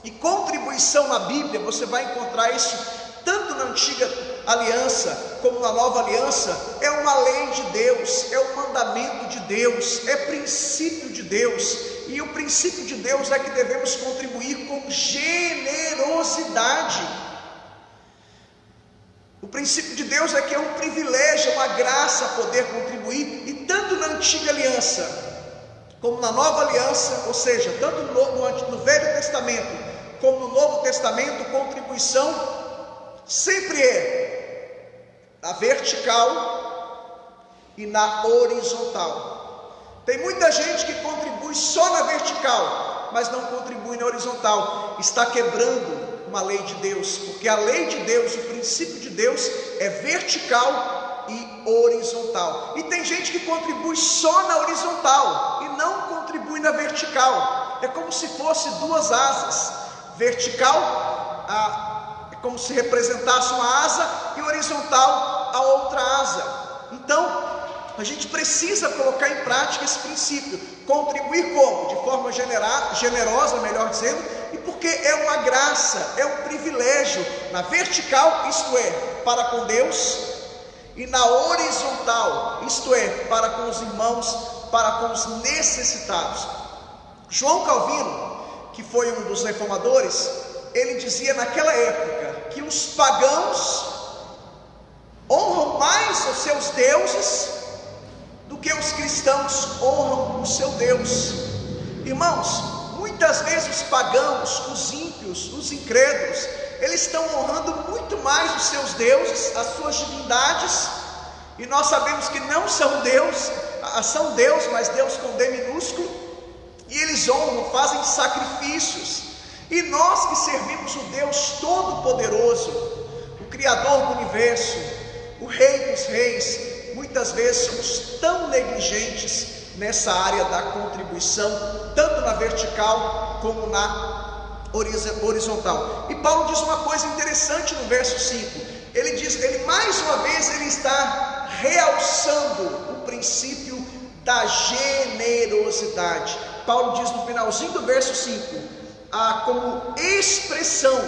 E contribuição na Bíblia, você vai encontrar isso tanto na antiga aliança como na nova aliança. É uma lei de Deus, é um mandamento de Deus, é princípio de Deus. E o princípio de Deus é que devemos contribuir com generosidade. O princípio de Deus é que é um privilégio, uma graça poder contribuir. E tanto na antiga aliança como na nova aliança, ou seja, tanto no Velho Testamento como no Novo Testamento, contribuição sempre é na vertical e na horizontal. Tem muita gente que contribui só na vertical, mas não contribui na horizontal. Está quebrando uma lei de Deus, porque a lei de Deus, o princípio de Deus é vertical e horizontal. E tem gente que contribui só na horizontal e não contribui na vertical. É como se fosse duas asas. Vertical é como se representasse uma asa, e horizontal a outra asa. Então a gente precisa colocar em prática esse princípio. Contribuir como? De forma generosa, melhor dizendo, e porque é uma graça, é um privilégio. Na vertical, isto é, para com Deus, e na horizontal, isto é, para com os irmãos, para com os necessitados. João Calvino, que foi um dos reformadores, ele dizia naquela época que os pagãos honram mais os seus deuses do que os cristãos honram o seu Deus. Irmãos, muitas vezes os pagãos, os ímpios, os incrédulos, eles estão honrando muito mais os seus deuses, as suas divindades, e nós sabemos que não são Deus, são Deus, mas Deus com D minúsculo, e eles honram, fazem sacrifícios. E nós que servimos o Deus Todo-Poderoso, o Criador do Universo, o Rei dos Reis, muitas vezes somos tão negligentes nessa área da contribuição, tanto na vertical como na horizontal. E Paulo diz uma coisa interessante no verso 5. Ele mais uma vez ele está realçando o princípio da generosidade. Paulo diz no finalzinho do verso 5, como expressão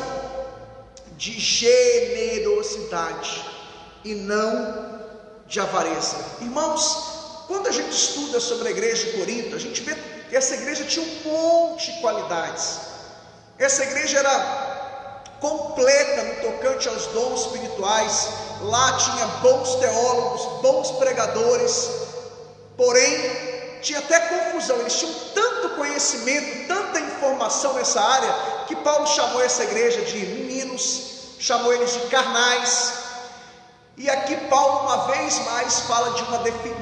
de generosidade e não de avareza. Irmãos, quando a gente estuda sobre a igreja de Corinto, a gente vê que essa igreja tinha um monte de qualidades. Essa igreja era completa no tocante aos dons espirituais. Lá tinha bons teólogos, bons pregadores, porém tinha até confusão. Eles tinham tanto conhecimento, tanta informação nessa área, que Paulo chamou essa igreja de meninos, chamou eles de carnais. E aqui Paulo uma vez mais fala de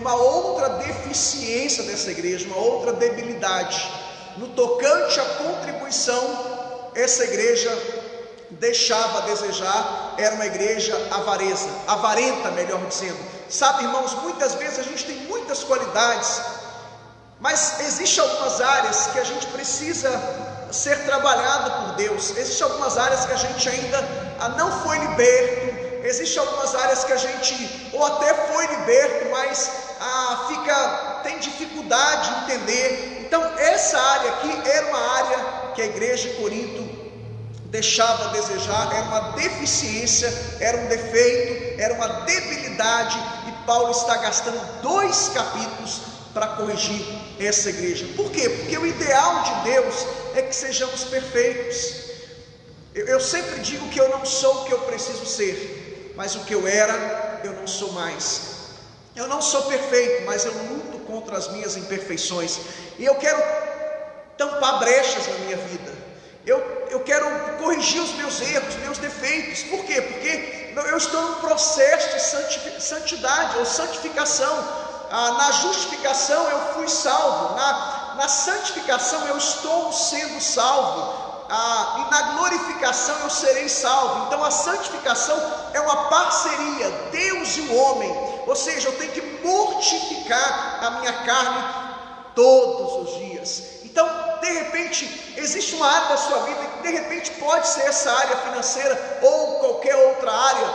uma outra deficiência dessa igreja, uma outra debilidade. No tocante à contribuição, essa igreja deixava a desejar, era uma igreja avarenta, melhor dizendo. Sabe, irmãos, muitas vezes a gente tem muitas qualidades, mas existem algumas áreas que a gente precisa ser trabalhado por Deus. Existem algumas áreas que a gente ainda não foi liberto. Existem algumas áreas que a gente ou até foi liberto, mas tem dificuldade de entender. Então essa área aqui era uma área que a igreja de Corinto deixava a desejar, era uma deficiência, era um defeito, era uma debilidade, e Paulo está gastando 2 capítulos para corrigir essa igreja. Por quê? Porque o ideal de Deus é que sejamos perfeitos. Eu sempre digo que eu não sou o que eu preciso ser, mas o que eu era, eu não sou mais. Eu não sou perfeito, mas eu luto contra as minhas imperfeições, e eu quero tampar brechas na minha vida. Eu quero corrigir os meus erros, meus defeitos. Por quê? Porque eu estou num processo de santidade ou santificação. Na justificação eu fui salvo, na santificação eu estou sendo salvo, e na glorificação eu serei salvo. Então a santificação é uma parceria, Deus e o homem, ou seja, eu tenho que mortificar a minha carne todos os dias. Então, de repente, existe uma área da sua vida que de repente pode ser essa área financeira ou qualquer outra área.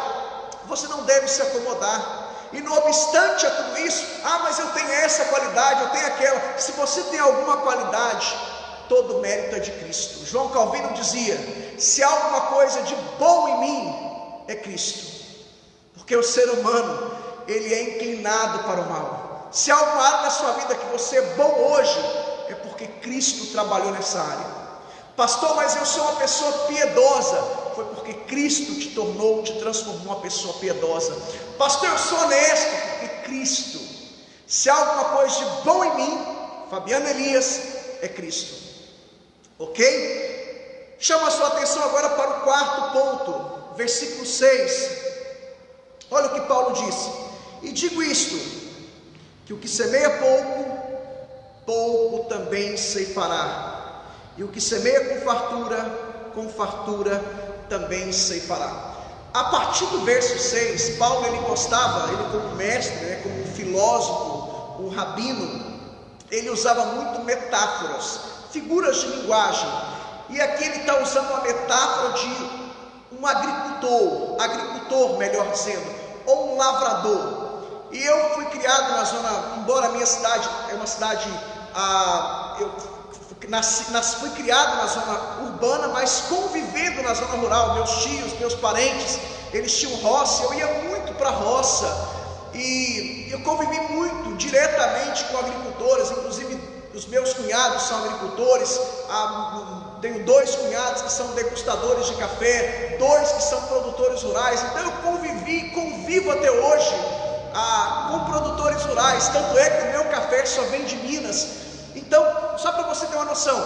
Você não deve se acomodar. E não obstante a tudo isso, mas eu tenho essa qualidade, eu tenho aquela. Se você tem alguma qualidade, todo o mérito é de Cristo. João Calvino dizia: se há alguma coisa de bom em mim, é Cristo. Porque o ser humano, ele é inclinado para o mal. Se há alguma área da sua vida que você é bom hoje, é porque Cristo trabalhou nessa área. Pastor, mas eu sou uma pessoa piedosa. Foi porque Cristo te transformou uma pessoa piedosa. Pastor, eu sou honesto. Porque Cristo. Se há alguma coisa de bom em mim, Fabiano Elias, é Cristo. Ok? Chama a sua atenção agora para o 4º ponto, versículo 6. Olha o que Paulo disse: e digo isto, que o que semeia pouco, pouco também ceifará, e o que semeia com fartura também ceifará. A partir do verso 6, Paulo ele como mestre, como filósofo, um rabino, ele usava muito metáforas, figuras de linguagem, e aqui ele está usando uma metáfora de um agricultor melhor dizendo, ou um lavrador. E eu fui criado na zona, embora a minha cidade é uma cidade, fui criado na zona urbana, mas convivendo na zona rural. Meus tios, meus parentes, eles tinham roça, eu ia muito para a roça, e eu convivi muito diretamente com agricultores, inclusive os meus cunhados são agricultores. Tenho 2 cunhados que são degustadores de café, 2 que são produtores rurais. Então eu convivi e convivo até hoje com produtores rurais, tanto é que o meu café só vem de Minas. Então, só para você ter uma noção,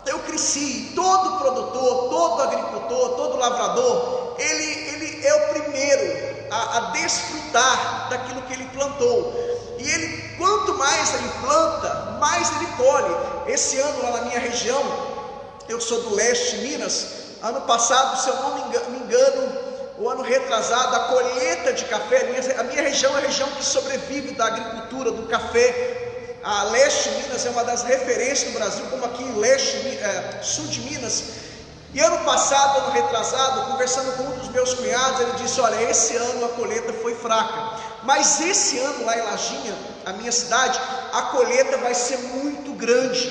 eu cresci, todo produtor, todo agricultor, todo lavrador, ele é o primeiro a desfrutar daquilo que ele plantou. E ele, quanto mais ele planta, mais ele colhe. Esse ano lá na minha região, eu sou do leste de Minas, ano passado, se eu não me engano, o ano retrasado, a colheita de café, a minha região é a região que sobrevive da agricultura, do café. A leste de Minas é uma das referências do Brasil, como aqui em sul de Minas. E ano passado, ano retrasado, conversando com um dos meus cunhados, ele disse: olha, esse ano a colheita foi fraca, mas esse ano lá em Lajinha, a minha cidade, a colheita vai ser muito grande,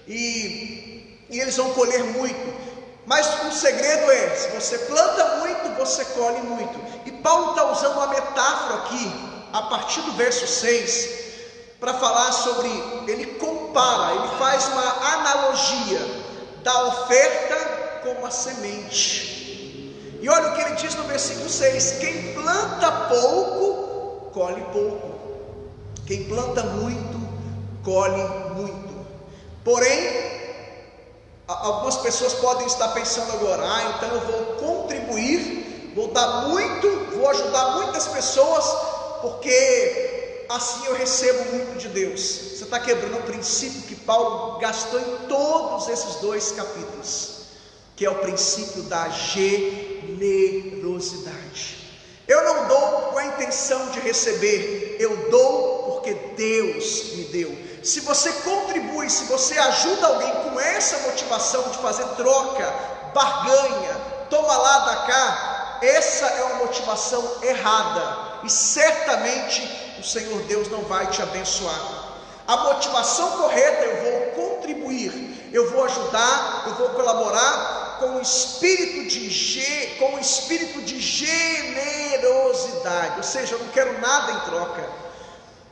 e eles vão colher muito. Mas o segredo é, se você planta muito, você colhe muito. E Paulo está usando uma metáfora aqui, a partir do verso 6, para falar sobre, ele compara, ele faz uma analogia da oferta com a semente. E olha o que ele diz no versículo 6: quem planta pouco, colhe pouco. Quem planta muito, colhe muito. Porém, algumas pessoas podem estar pensando agora: então eu vou contribuir, vou dar muito, vou ajudar muitas pessoas, porque assim eu recebo muito de Deus. Você está quebrando o princípio que Paulo gastou em todos esses 2 capítulos, que é o princípio da generosidade. Eu não dou com a intenção de receber, eu dou porque Deus me deu. Se você contribui, se você ajuda alguém com essa motivação de fazer troca, barganha, toma lá, dá cá, essa é uma motivação errada, e certamente o Senhor Deus não vai te abençoar. A motivação correta: eu vou contribuir, eu vou ajudar, eu vou colaborar com o espírito de generosidade, ou seja, eu não quero nada em troca.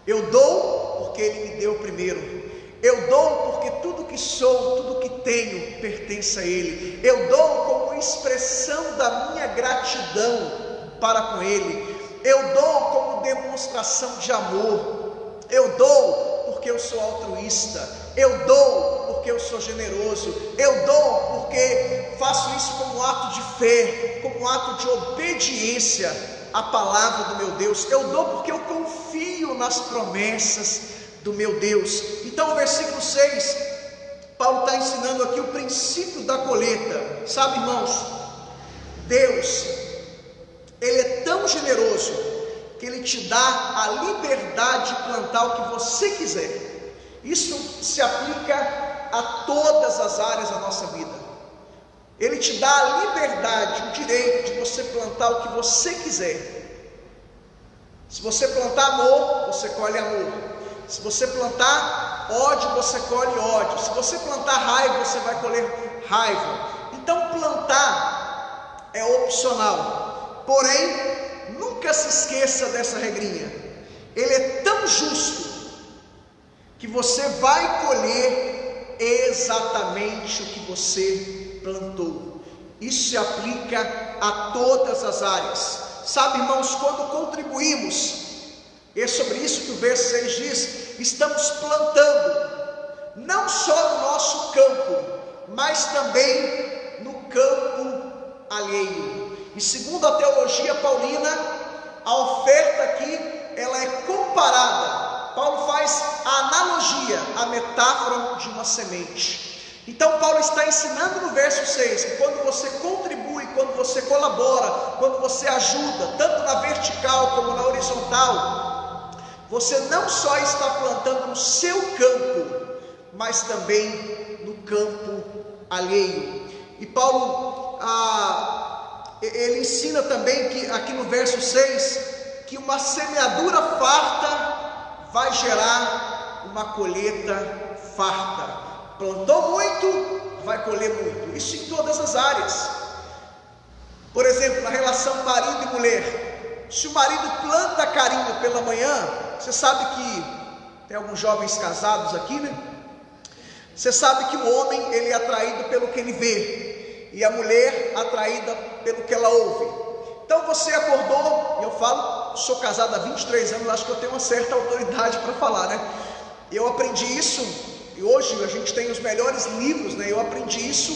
Eu dou porque Ele me deu primeiro. Eu dou porque tudo que sou, tudo que tenho pertence a Ele. Eu dou como expressão da minha gratidão para com Ele. Eu dou como demonstração de amor. Eu dou porque eu sou altruísta. Eu dou porque eu sou generoso. Eu dou porque faço isso como ato de fé, como ato de obediência à palavra do meu Deus. Eu dou porque eu confio nas promessas do meu Deus. Então o versículo 6, Paulo está ensinando aqui o princípio da colheita. Sabe, irmãos, Deus, Ele é tão generoso que Ele te dá a liberdade de plantar o que você quiser. Isso se aplica a todas as áreas da nossa vida. Ele te dá a liberdade, o direito de você plantar o que você quiser. Se você plantar amor, você colhe amor. Se você plantar ódio, você colhe ódio. Se você plantar raiva, você vai colher raiva. Então plantar é opcional. Porém, nunca se esqueça dessa regrinha. Ele é tão justo que você vai colher exatamente o que você plantou. Isso se aplica a todas as áreas. Sabe, irmãos, quando contribuímos, e é sobre isso que o verso 6 diz, estamos plantando, não só no nosso campo, mas também no campo alheio. E segundo a teologia paulina, a oferta aqui, ela é comparada. Paulo faz a analogia, a metáfora de uma semente. Então Paulo está ensinando no verso 6, que quando você contribui, quando você colabora, quando você ajuda, tanto na vertical como na horizontal, você não só está plantando no seu campo, mas também no campo alheio. E Paulo, ele ensina também, que aqui no verso 6, que uma semeadura farta vai gerar uma colheita farta. Plantou muito, vai colher muito. Isso em todas as áreas. Por exemplo, na relação marido e mulher. Se o marido planta carinho pela manhã, você sabe que tem alguns jovens casados aqui, né? Você sabe que o homem, ele é atraído pelo que ele vê, e a mulher atraída pelo que ela ouve. Então você acordou, e eu falo, sou casado há 23 anos, acho que eu tenho uma certa autoridade para falar, né? Eu aprendi isso, e hoje a gente tem os melhores livros, né? Eu aprendi isso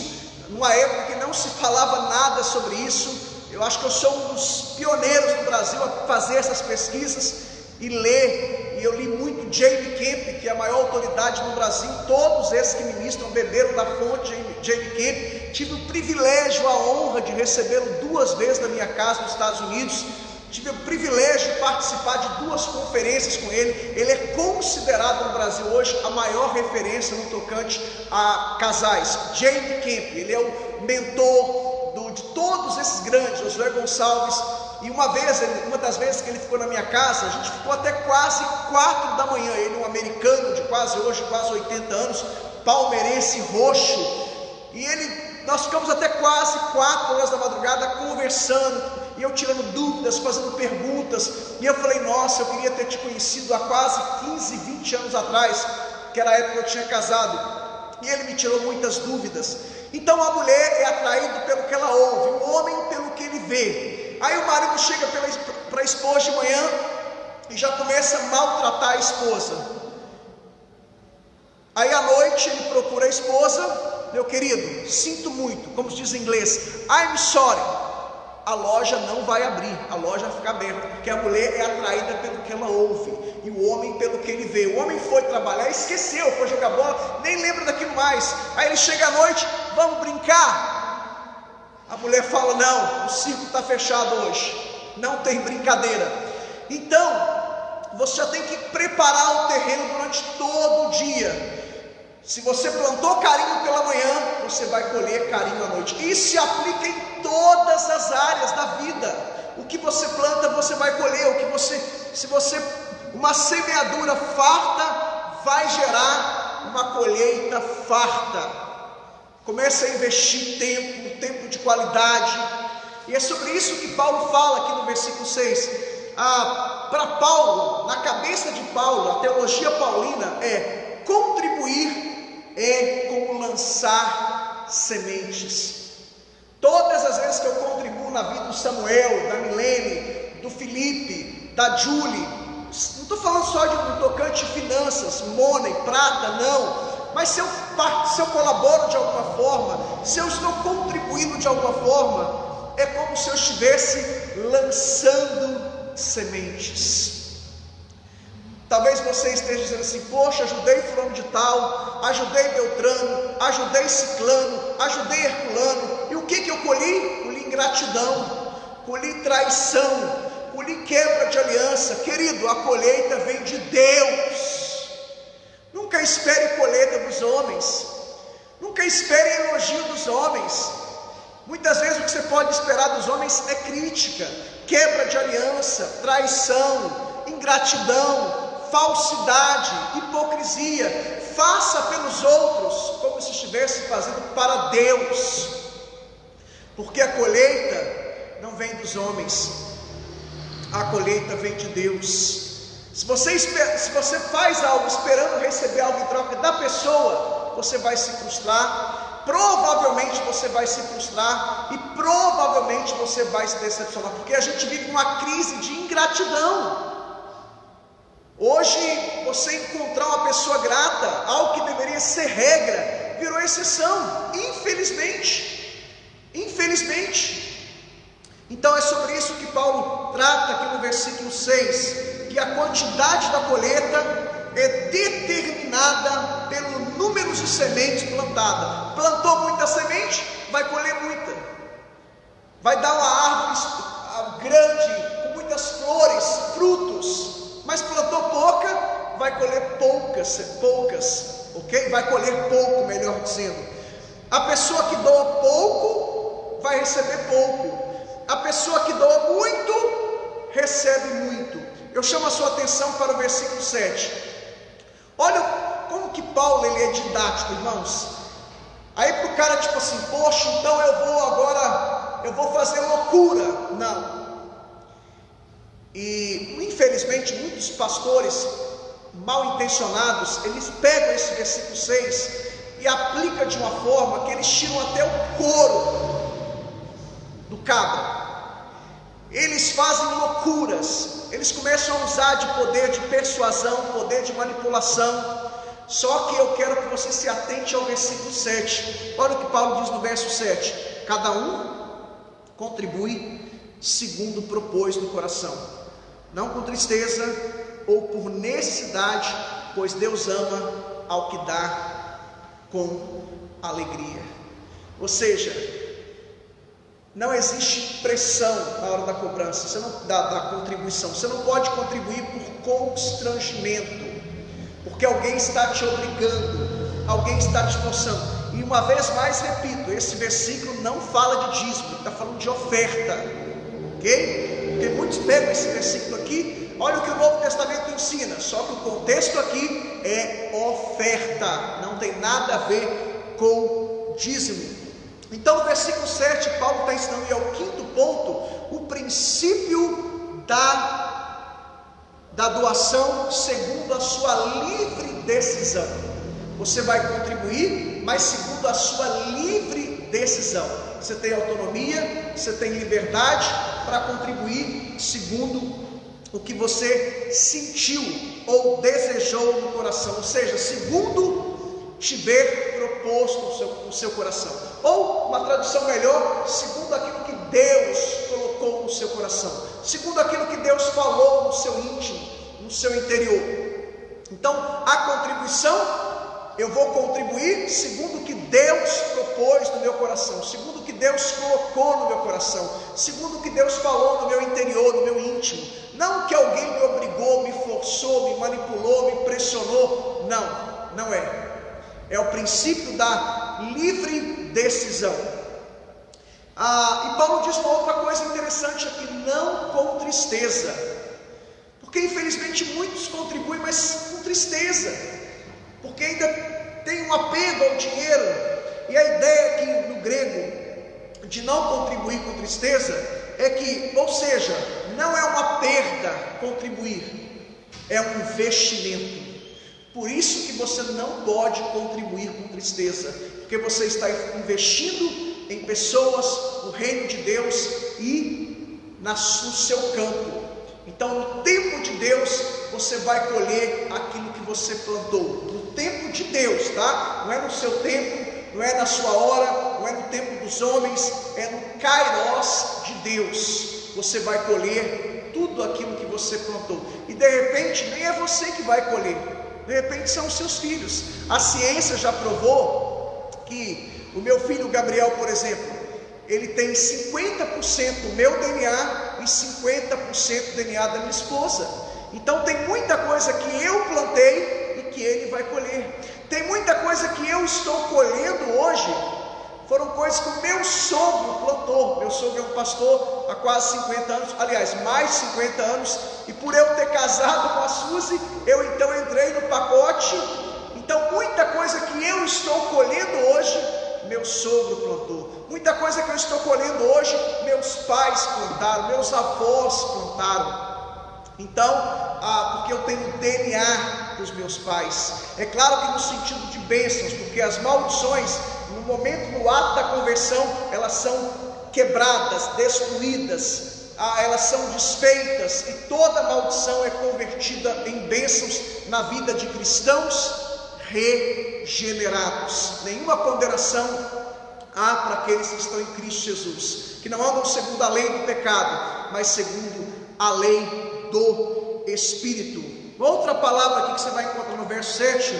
numa época que não se falava nada sobre isso. Eu acho que eu sou um dos pioneiros no Brasil a fazer essas pesquisas e ler, e eu li muito Jamie Camp, que é a maior autoridade no Brasil. Todos esses que ministram beberam da fonte Jamie Camp. Tive o privilégio, a honra de recebê-lo 2 vezes na minha casa nos Estados Unidos. Tive o privilégio de participar de 2 conferências com ele. Ele é considerado no Brasil hoje a maior referência no tocante a casais. Jamie Camp, ele é o mentor de todos esses grandes, Josué Gonçalves. E uma das vezes que ele ficou na minha casa, a gente ficou até quase 4 da manhã. Ele é um americano de quase 80 anos, palmeirense roxo. E nós ficamos até quase 4 horas da madrugada conversando, e eu tirando dúvidas, fazendo perguntas. E eu falei, nossa, eu queria ter te conhecido há quase 15, 20 anos atrás, que era a época que eu tinha casado. E ele me tirou muitas dúvidas. Então a mulher é atraída pelo que ela ouve, o homem pelo que ele vê. Aí o marido chega para a esposa de manhã e já começa a maltratar a esposa. Aí à noite ele procura a esposa. Meu querido, sinto muito, como se diz em inglês, I'm sorry. A loja não vai abrir, a loja vai ficar aberta, porque a mulher é atraída pelo que ela ouve, e o homem pelo que ele vê. O homem foi trabalhar, esqueceu, foi jogar bola, nem lembra daquilo mais. Aí ele chega à noite, vamos brincar? A mulher fala, não, o circo está fechado hoje, não tem brincadeira. Então, você já tem que preparar o terreno durante todo o dia. Se você plantou carinho pela manhã, você vai colher carinho à noite. Isso se aplica em todas as áreas da vida. O que você planta, você vai colher. Uma semeadura farta vai gerar uma colheita farta. Comece a investir tempo de qualidade. E é sobre isso que Paulo fala aqui no versículo 6. Para Paulo, na cabeça de Paulo, a teologia paulina é: contribuir é como lançar sementes. Todas as vezes que eu contribuo na vida do Samuel, da Milene, do Felipe, da Julie, não estou falando só de um tocante de finanças, money, prata, não. Mas se eu colaboro de alguma forma, se eu estou contribuindo de alguma forma, é como se eu estivesse lançando sementes. Talvez você esteja dizendo assim: poxa, ajudei fulano de tal, ajudei Beltrano, ajudei Ciclano, ajudei Herculano, e o que eu colhi? Colhi ingratidão, colhi traição, colhi quebra de aliança. Querido, a colheita vem de Deus. Nunca espere colheita dos homens, nunca espere elogio dos homens. Muitas vezes o que você pode esperar dos homens é crítica, quebra de aliança, traição, ingratidão, falsidade, hipocrisia. Faça pelos outros como se estivesse fazendo para Deus, porque a colheita não vem dos homens, a colheita vem de Deus. Se você faz algo esperando receber algo em troca da pessoa, você vai se frustrar, provavelmente você vai se frustrar e provavelmente você vai se decepcionar, porque a gente vive uma crise de ingratidão. Hoje, você encontrar uma pessoa grata, algo que deveria ser regra, virou exceção, infelizmente. Então é sobre isso que Paulo trata aqui no versículo 6, que a quantidade da colheita é determinada pelo número de sementes plantadas. Plantou muita semente, vai colher muita. Vai dar uma árvore grande, com muitas flores, frutos. Mas plantou pouca, vai colher poucas, ok? Vai colher pouco, melhor dizendo. A pessoa que doa pouco, vai receber pouco. A pessoa que doa muito, recebe muito. Eu chamo a sua atenção para o versículo 7. Olha como que Paulo ele é didático, irmãos. Aí para o cara tipo assim: poxa, então eu vou fazer loucura. Não. E infelizmente muitos pastores mal intencionados, eles pegam esse versículo 6 e aplicam de uma forma que eles tiram até o couro do cabra. Eles fazem loucuras, eles começam a usar de poder de persuasão, poder de manipulação. Só que eu quero que você se atente ao versículo 7. Olha o que Paulo diz no verso 7: cada um contribui segundo propôs no coração, não com tristeza ou por necessidade, pois Deus ama ao que dá com alegria. Ou seja, não existe pressão na hora da cobrança, você não da contribuição. Você não pode contribuir por constrangimento, porque alguém está te obrigando, alguém está te forçando. E uma vez mais repito, esse versículo não fala de dízimo, ele está falando de oferta, ok? Porque muitos pegam esse versículo aqui, olha o que o Novo Testamento ensina, só que o contexto aqui é oferta, não tem nada a ver com dízimo. Então, no versículo 7, Paulo está ensinando, e é o quinto ponto, o princípio da doação segundo a sua livre decisão. Você vai contribuir, mas segundo a sua livre decisão. Você tem autonomia, você tem liberdade para contribuir segundo o que você sentiu ou desejou no coração, ou seja, segundo tiver proposto no seu coração, ou uma tradução melhor, segundo aquilo que Deus colocou no seu coração, segundo aquilo que Deus falou no seu íntimo, no seu interior. Então, a contribuição, eu vou contribuir segundo o que Deus propôs no meu coração, segundo o que Deus colocou no meu coração, segundo o que Deus falou no meu interior, no meu íntimo. Não que alguém me obrigou, me forçou, me manipulou, me pressionou. Não é. É o princípio da livre decisão. E Paulo diz uma outra coisa interessante aqui: não com tristeza, porque infelizmente muitos contribuem, mas com tristeza, porque ainda tem um apego ao dinheiro, E a ideia aqui no grego de não contribuir com tristeza é que, ou seja, não é uma perda contribuir, é um investimento. Por isso que você não pode contribuir com tristeza, porque você está investindo em pessoas, no reino de Deus e no seu campo. Então, no tempo de Deus, você vai colher aquilo que você plantou. No tempo de Deus, tá? Não é no seu tempo, não é na sua hora, não é no tempo dos homens, é no Kairos de Deus. Você vai colher tudo aquilo que você plantou. E de repente, nem é você que vai colher. De repente são os seus filhos. A ciência já provou que o meu filho Gabriel, por exemplo, ele tem 50% meu DNA e 50% DNA da minha esposa. Então tem muita coisa que eu plantei e que ele vai colher. Tem muita coisa que eu estou colhendo hoje, foram coisas que o meu sogro plantou. Meu sogro é um pastor há quase 50 anos, aliás, mais de 50 anos, e por eu ter casado com a Suzy, eu então entrei no pacote. Então muita coisa que eu estou colhendo hoje, meu sogro plantou. Muita coisa que eu estou colhendo hoje, meus pais plantaram, meus avós plantaram. Então, porque eu tenho o DNA dos meus pais. É claro que no sentido de bênçãos, porque as maldições, no momento, no ato da conversão, elas são quebradas, destruídas, elas são desfeitas, e toda maldição é convertida em bênçãos na vida de cristãos regenerados. Nenhuma condenação há para aqueles que estão em Cristo Jesus, que não andam segundo a lei do pecado, mas segundo a lei do Espírito. Outra palavra aqui que você vai encontrar no verso 7,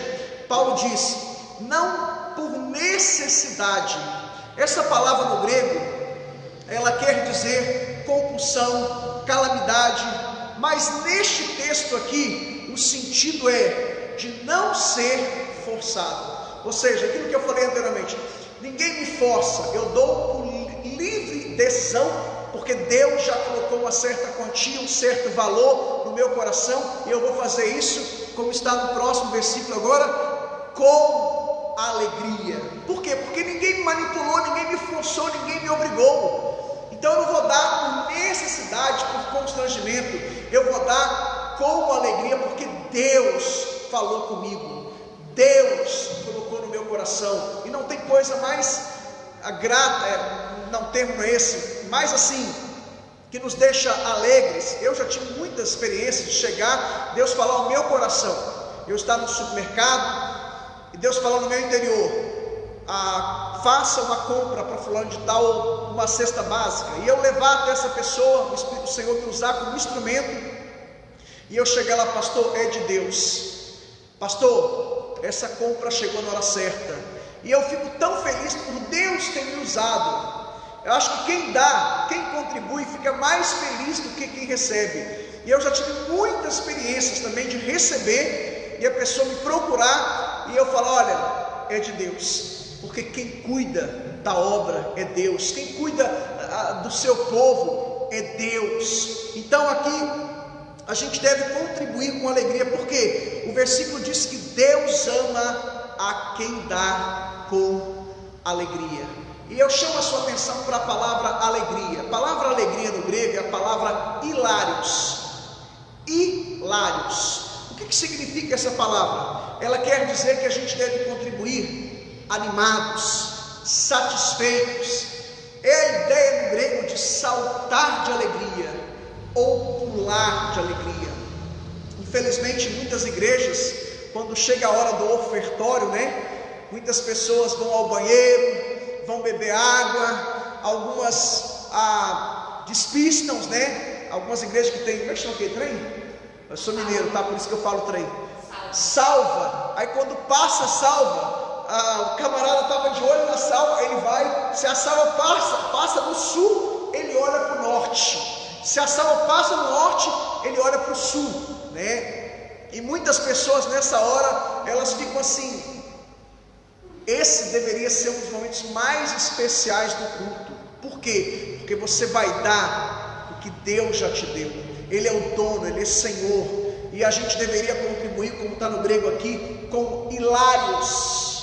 Paulo diz: não por necessidade. Essa palavra no grego, ela quer dizer compulsão, calamidade, mas neste texto aqui, o sentido é de não ser forçado. Ou seja, aquilo que eu falei anteriormente, ninguém me força, eu dou por livre decisão, porque Deus já colocou uma certa quantia, um certo valor no meu coração, e eu vou fazer isso, como está no próximo versículo agora, com alegria. Por quê? Porque ninguém me manipulou, ninguém me forçou, ninguém me obrigou. Então eu não vou dar por necessidade, por constrangimento, eu vou dar com alegria, porque Deus falou comigo, Deus colocou no meu coração, e não tem coisa mais grata, não termo esse, mas assim, que nos deixa alegres. Eu já tive muita experiência de chegar, Deus falar ao meu coração, eu estar no supermercado, e Deus falar no meu interior: faça uma compra para fulano de tal, uma cesta básica, e eu levar até essa pessoa, o Espírito do Senhor me usar como instrumento, e eu chegar lá: pastor, é de Deus, pastor, essa compra chegou na hora certa, e eu fico tão feliz por Deus ter me usado. Eu acho que quem dá, quem contribui, fica mais feliz do que quem recebe. E eu já tive muitas experiências também de receber, e a pessoa me procurar, e eu falar: olha, é de Deus, porque quem cuida da obra é Deus, quem cuida do seu povo é Deus. Então aqui a gente deve contribuir com alegria, porque o versículo diz que Deus ama a quem dá com alegria. E eu chamo a sua atenção para a palavra alegria. A palavra alegria no grego é a palavra hilários. Hilários. O que significa essa palavra? Ela quer dizer que a gente deve contribuir animados, satisfeitos. É a ideia no grego de saltar de alegria ou pular de alegria. Infelizmente, em muitas igrejas, quando chega a hora do ofertório, muitas pessoas vão ao banheiro, vão beber água, algumas despistam, algumas igrejas que tem, como é que chama aqui? Trem? Eu sou mineiro, tá? Por isso que eu falo trem. Salva. Aí quando passa a salva, o camarada estava de olho na salva, ele vai, se a salva passa no sul, ele olha para o norte. Se a salva passa no norte, ele olha para o sul, E muitas pessoas nessa hora, elas ficam assim. Esse deveria ser um dos momentos mais especiais do culto. Por quê? Porque você vai dar o que Deus já te deu. Ele é o dono, Ele é Senhor. E a gente deveria contribuir, como está no grego aqui, com hilários.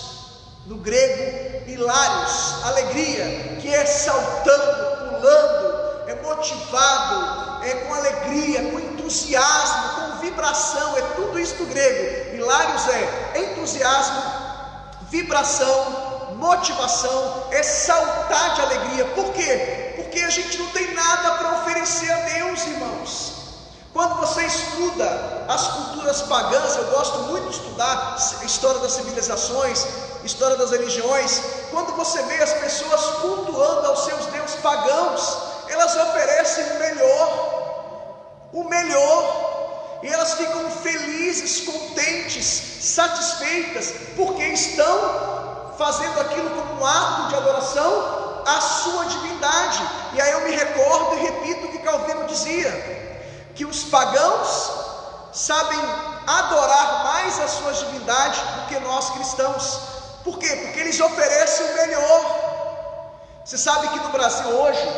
no grego hilarios, alegria, que é saltando, pulando, é motivado, é com alegria, com entusiasmo, com vibração, é tudo isso do grego. Hilarios é entusiasmo, vibração, motivação, é saltar de alegria. Por quê? Porque a gente não tem nada para oferecer a Deus, irmãos. Quando você estuda as culturas pagãs, eu gosto muito de estudar a história das civilizações, história das religiões. Quando você vê as pessoas cultuando aos seus deuses pagãos, elas oferecem o melhor, e elas ficam felizes, contentes, satisfeitas, porque estão fazendo aquilo como um ato de adoração à sua divindade. E aí eu me recordo e repito o que Calvino dizia, que os pagãos sabem adorar mais a sua divindade do que nós cristãos. Por quê? Porque eles oferecem o melhor. Você sabe que no Brasil hoje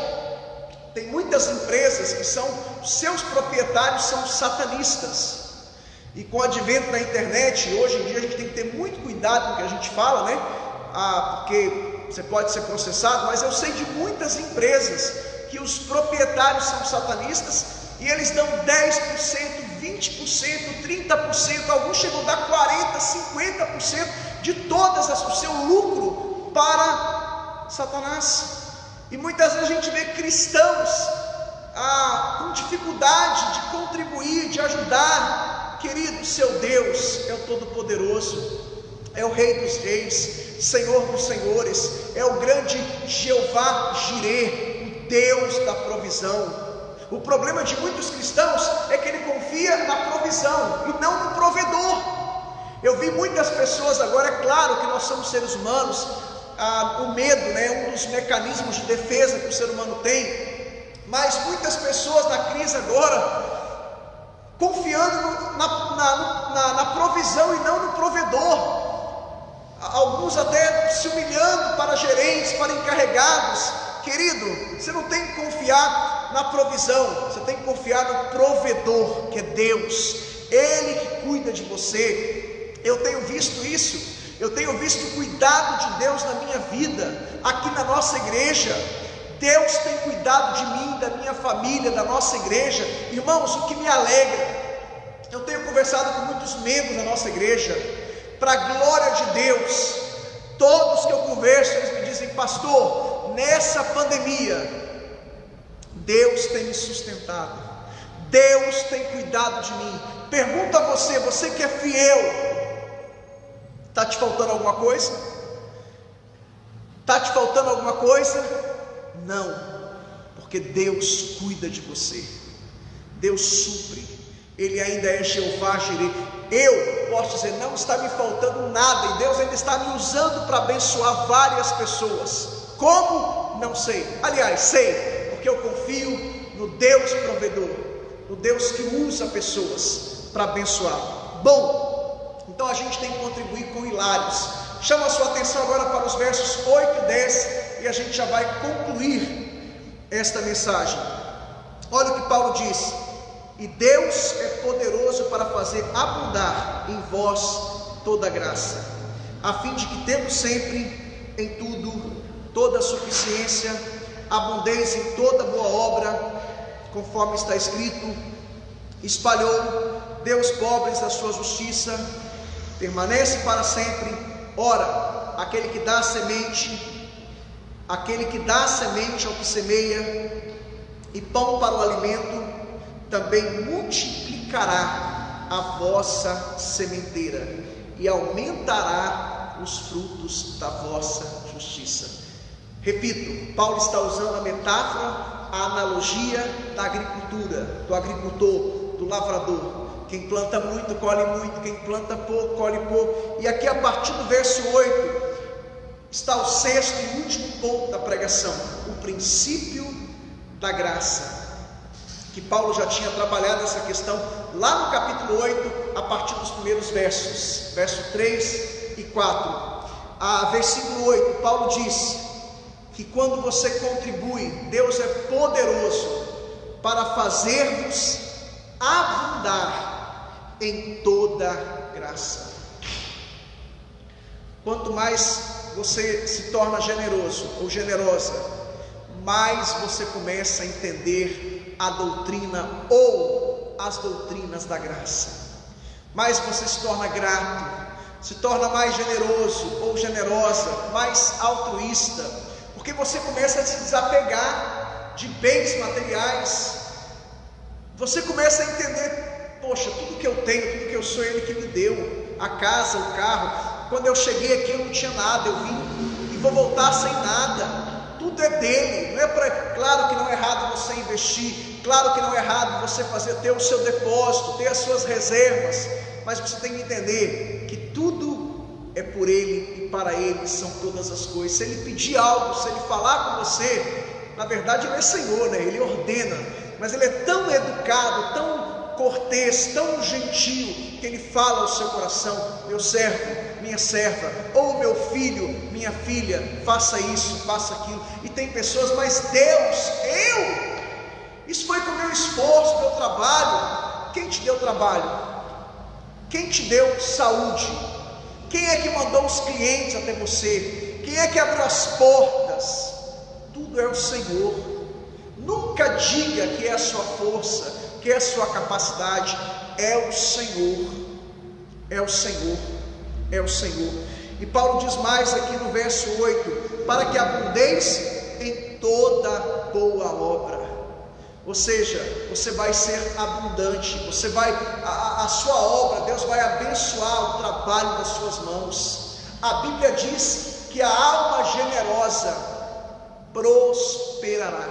tem muitas empresas que seus proprietários são satanistas. E com o advento da internet, hoje em dia a gente tem que ter muito cuidado com o que a gente fala, né? Porque você pode ser processado, mas eu sei de muitas empresas que os proprietários são satanistas e eles dão 10%, 20%, 30%, alguns chegam a dar 40%, 50% de todas o seu lucro para Satanás. E muitas vezes a gente vê cristãos com dificuldade de contribuir, de ajudar. Querido, seu Deus é o Todo-Poderoso, é o Rei dos Reis, Senhor dos Senhores, é o grande Jeová Jireh, o Deus da provisão. O problema de muitos cristãos é que ele confia na provisão e não no provedor. Eu vi muitas pessoas agora, é claro que nós somos seres humanos, o medo, né, um dos mecanismos de defesa que o ser humano tem, mas muitas pessoas na crise agora, confiando na provisão e não no provedor, alguns até se humilhando para gerentes, para encarregados. Querido, você não tem que confiar na provisão, você tem que confiar no provedor, que é Deus, Ele que cuida de você. Eu tenho visto isso, eu tenho visto o cuidado de Deus na minha vida, aqui na nossa igreja. Deus tem cuidado de mim, da minha família, da nossa igreja. Irmãos, o que me alegra, eu tenho conversado com muitos membros da nossa igreja, para a glória de Deus, todos que eu converso, eles me dizem: pastor, nessa pandemia, Deus tem me sustentado, Deus tem cuidado de mim. Pergunta a você que é fiel, está te faltando alguma coisa? Está te faltando alguma coisa? Não, porque Deus cuida de você, Deus supre, Ele ainda é Jeová Jireh. Eu posso dizer, não está me faltando nada, e Deus ainda está me usando para abençoar várias pessoas. Como? Não sei. Aliás, sei, porque eu confio no Deus provedor, no Deus que usa pessoas para abençoar. Bom, então a gente tem que contribuir com hilários. Chama a sua atenção agora para os versos 8 e 10, e a gente já vai concluir esta mensagem. Olha o que Paulo diz: e Deus é poderoso para fazer abundar em vós toda graça, a fim de que, tendo sempre em tudo toda a suficiência, abundeis em toda boa obra, conforme está escrito: espalhou Deus pobres a sua justiça, permanece para sempre. Ora, aquele que dá semente ao que semeia, e pão para o alimento, também multiplicará a vossa sementeira, e aumentará os frutos da vossa justiça. Repito, Paulo está usando a metáfora, a analogia da agricultura, do agricultor, do lavrador. Quem planta muito, colhe muito, quem planta pouco, colhe pouco. E aqui, a partir do verso 8, está o sexto e último ponto da pregação: o princípio da graça, que Paulo já tinha trabalhado essa questão lá no capítulo 8, a partir dos primeiros versos, verso 3 e 4. Versículo 8, Paulo diz que quando você contribui, Deus é poderoso para fazer-vos abundar em toda graça. Quanto mais você se torna generoso ou generosa, mais você começa a entender a doutrina ou as doutrinas da graça. Mais você se torna grato, se torna mais generoso ou generosa, mais altruísta, porque você começa a se desapegar de bens materiais. Você começa a entender: poxa, tudo que eu tenho, tudo que eu sou, Ele que me deu, a casa, o carro. Quando eu cheguei aqui eu não tinha nada, eu vim e vou voltar sem nada. Tudo é dele. Não é claro que não é errado você investir, claro que não é errado você ter o seu depósito, ter as suas reservas, mas você tem que entender que tudo é por Ele e para Ele são todas as coisas. Se Ele pedir algo, se Ele falar com você, na verdade Ele é Senhor, né? Ele ordena, mas Ele é tão educado, tão cortês, tão gentil, que Ele fala ao seu coração: meu servo, minha serva, ou meu filho, minha filha, faça isso, faça aquilo. E tem pessoas: mas Deus, isso foi com o meu esforço, meu trabalho. Quem te deu trabalho? Quem te deu saúde? Quem é que mandou os clientes até você? Quem é que abriu as portas? Tudo é o Senhor. Nunca diga que é a sua força, que é a sua capacidade. É o Senhor, é o Senhor, é o Senhor. E Paulo diz mais aqui no verso 8: para que abundeis em toda boa obra. Ou seja, você vai ser abundante, você vai, a sua obra, Deus vai abençoar o trabalho das suas mãos. A Bíblia diz que a alma generosa prosperará.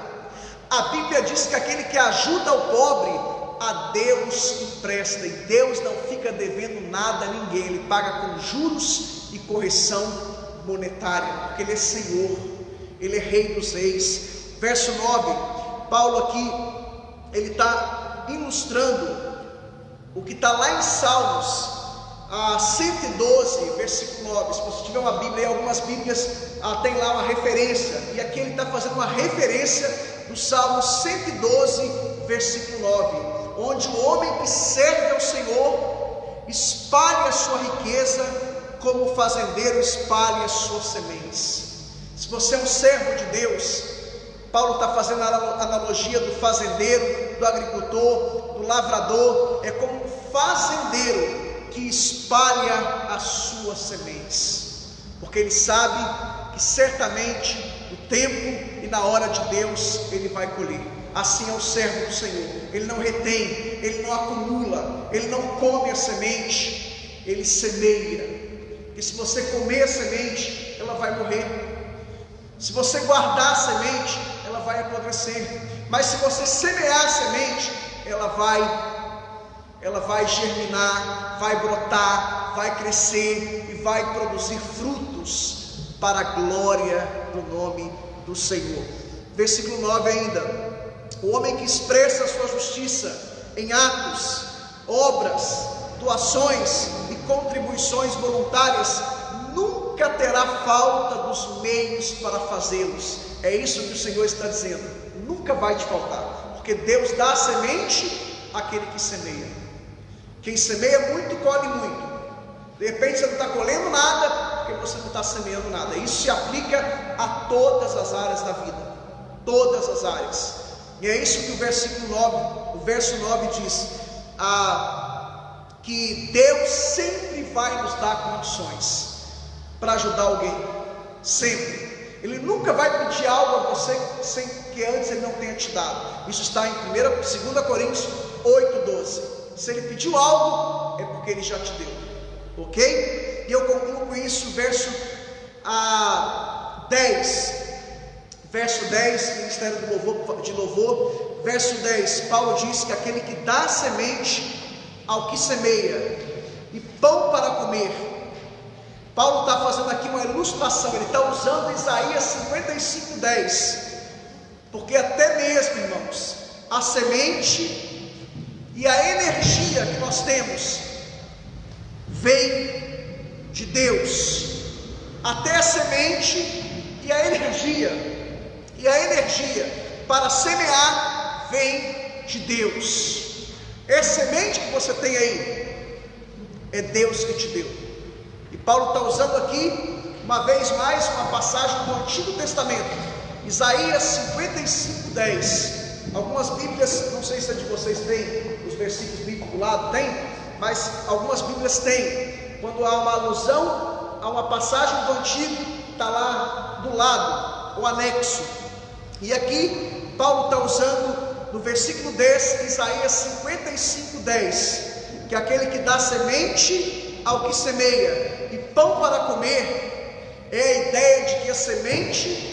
A Bíblia diz que aquele que ajuda o pobre, a Deus empresta, e Deus não fica devendo nada a ninguém. Ele paga com juros e correção monetária, porque Ele é Senhor, Ele é Rei dos Reis. Verso 9, Paulo aqui, ele está ilustrando o que está lá em Salmos 112, versículo 9. Se você tiver uma Bíblia, algumas Bíblias tem lá uma referência, e aqui ele está fazendo uma referência do Salmo 112, versículo 9, onde o homem que serve ao Senhor espalha a sua riqueza, como o fazendeiro espalha as suas sementes. Se você é um servo de Deus, Paulo está fazendo a analogia do fazendeiro, do agricultor, do lavrador. É como um fazendeiro que espalha as suas sementes, porque ele sabe que certamente no tempo e na hora de Deus ele vai colher. Assim é o servo do Senhor: ele não retém, ele não acumula, ele não come a semente, ele semeia. E se você comer a semente, ela vai morrer. Se você guardar a semente, ela vai apodrecer. Mas se você semear a semente, ela vai germinar, vai brotar, vai crescer e vai produzir frutos para a glória do nome do Senhor. Versículo 9 ainda: o homem que expressa a sua justiça em atos, obras, doações e contribuições voluntárias, nunca terá falta dos meios para fazê-los. É isso que o Senhor está dizendo: nunca vai te faltar, porque Deus dá a semente àquele que semeia. Quem semeia muito, colhe muito. De repente você não está colhendo nada, porque você não está semeando nada. Isso se aplica a todas as áreas da vida, todas as áreas. E é isso que o verso 9 diz, que Deus sempre vai nos dar condições para ajudar alguém, sempre. Ele nunca vai pedir algo a você sem que antes Ele não tenha te dado. Isso está em 2 Coríntios 8:12. Se Ele pediu algo, é porque Ele já te deu, ok? E eu concluo com isso, verso 10. Verso 10, Ministério de Louvor, verso 10, Paulo diz que aquele que dá semente ao que semeia e pão para comer. Paulo está fazendo aqui uma ilustração, ele está usando Isaías 55:10, porque até mesmo, irmãos, a semente e a energia que nós temos vem de Deus. Até a semente e a energia para semear vem de Deus. Essa semente que você tem aí é Deus que te deu. E Paulo está usando aqui uma vez mais, uma passagem do Antigo Testamento, Isaías 55:10. Algumas Bíblias, não sei se a de vocês tem os versículos bíblicos do lado, tem, mas algumas Bíblias têm. Quando há uma alusão a uma passagem do Antigo, está lá do lado, o anexo. E aqui Paulo está usando no versículo 10, Isaías 55:10, que aquele que dá semente ao que semeia e pão para comer, é a ideia de que a semente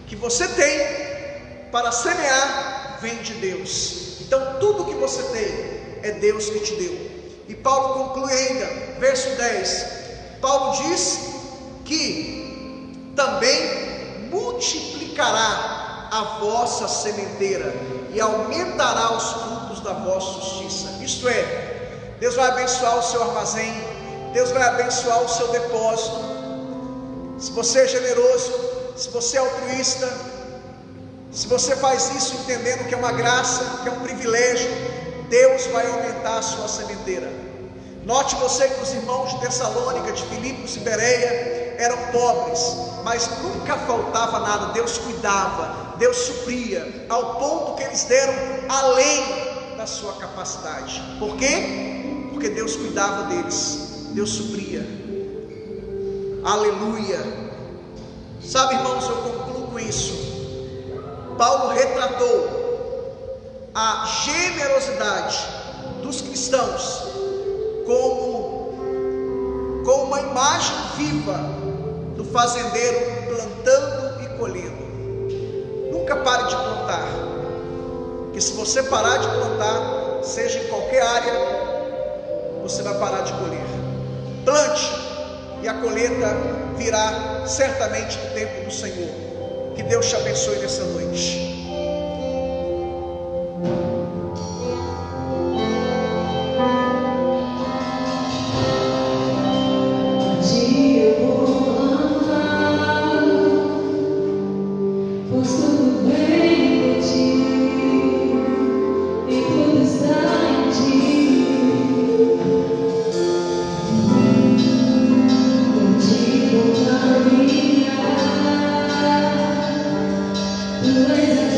que você tem para semear vem de Deus. Então tudo que você tem é Deus que te deu. E Paulo conclui ainda, verso 10, Paulo diz que também multiplicará a vossa sementeira e aumentará os frutos da vossa justiça. Isto é, Deus vai abençoar o seu armazém, Deus vai abençoar o seu depósito. Se você é generoso, se você é altruísta, se você faz isso entendendo que é uma graça, que é um privilégio, Deus vai aumentar a sua sementeira. Note você que os irmãos de Tessalônica, de Filipos e Bereia eram pobres, mas nunca faltava nada. Deus cuidava, Deus supria, ao ponto que eles deram além da sua capacidade. Por quê? Porque Deus cuidava deles, Deus supria. Aleluia. Sabe, irmãos, eu concluo com isso. Paulo retratou a generosidade dos cristãos como uma imagem viva do fazendeiro plantando e colhendo. Nunca pare de plantar, porque se você parar de plantar, seja em qualquer área, você vai parar de colher. Plante e a colheita virá certamente no tempo do Senhor. Que Deus te abençoe nessa noite. Tu és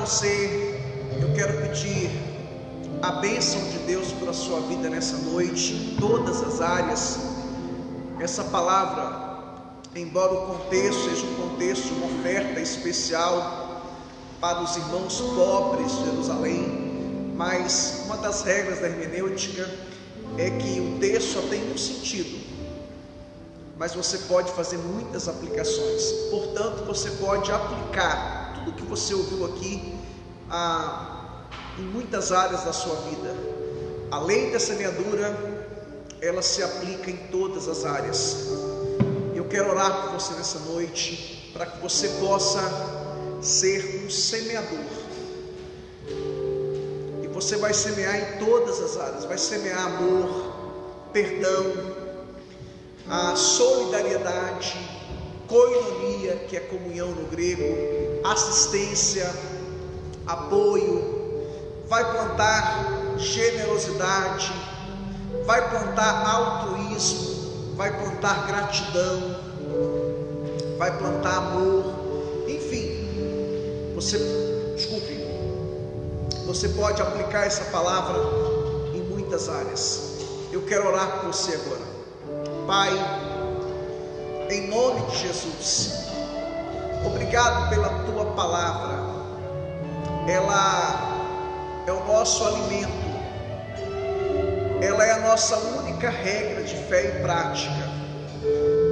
você, eu quero pedir a bênção de Deus para a sua vida nessa noite, em todas as áreas. Essa palavra, embora o contexto seja um contexto de uma oferta especial para os irmãos pobres de Jerusalém, mas uma das regras da hermenêutica é que o texto só tem um sentido, mas você pode fazer muitas aplicações. Portanto, você pode aplicar tudo que você ouviu aqui em muitas áreas da sua vida. A lei da semeadura, ela se aplica em todas as áreas. Eu quero orar por você nessa noite, para que você possa ser um semeador. E você vai semear em todas as áreas. Vai semear amor, perdão, a solidariedade, koinonia, que é comunhão no grego, assistência, apoio. Vai plantar generosidade, vai plantar altruísmo, vai plantar gratidão, vai plantar amor. Enfim, você pode aplicar essa palavra em muitas áreas. Eu quero orar por você agora. Pai, em nome de Jesus, obrigado pela tua palavra. Ela é o nosso alimento, ela é a nossa única regra de fé e prática.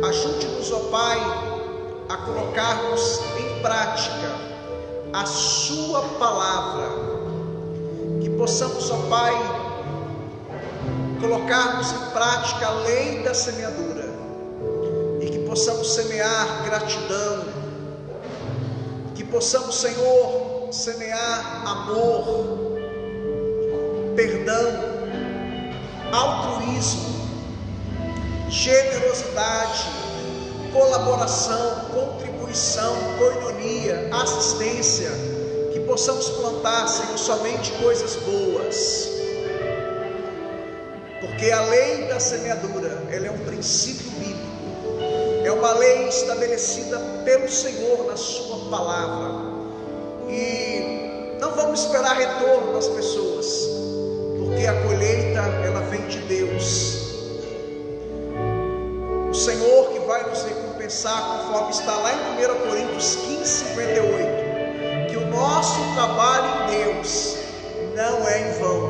Ajude-nos, ó Pai, a colocarmos em prática a sua palavra, que possamos, ó Pai, colocarmos em prática a lei da semeadura, e que possamos semear gratidão, que possamos, Senhor, semear amor, perdão, altruísmo, generosidade, colaboração, contribuição, koinonia, assistência, que possamos plantar, Senhor, somente coisas boas, porque a lei da semeadura, ela é um princípio bíblico, é uma lei estabelecida pelo Senhor na sua palavra, e não vamos esperar retorno das pessoas, porque a colheita, ela vem de Deus. O Senhor que vai nos recompensar, conforme está lá em 1 Coríntios 15:58, que o nosso trabalho em Deus não é em vão,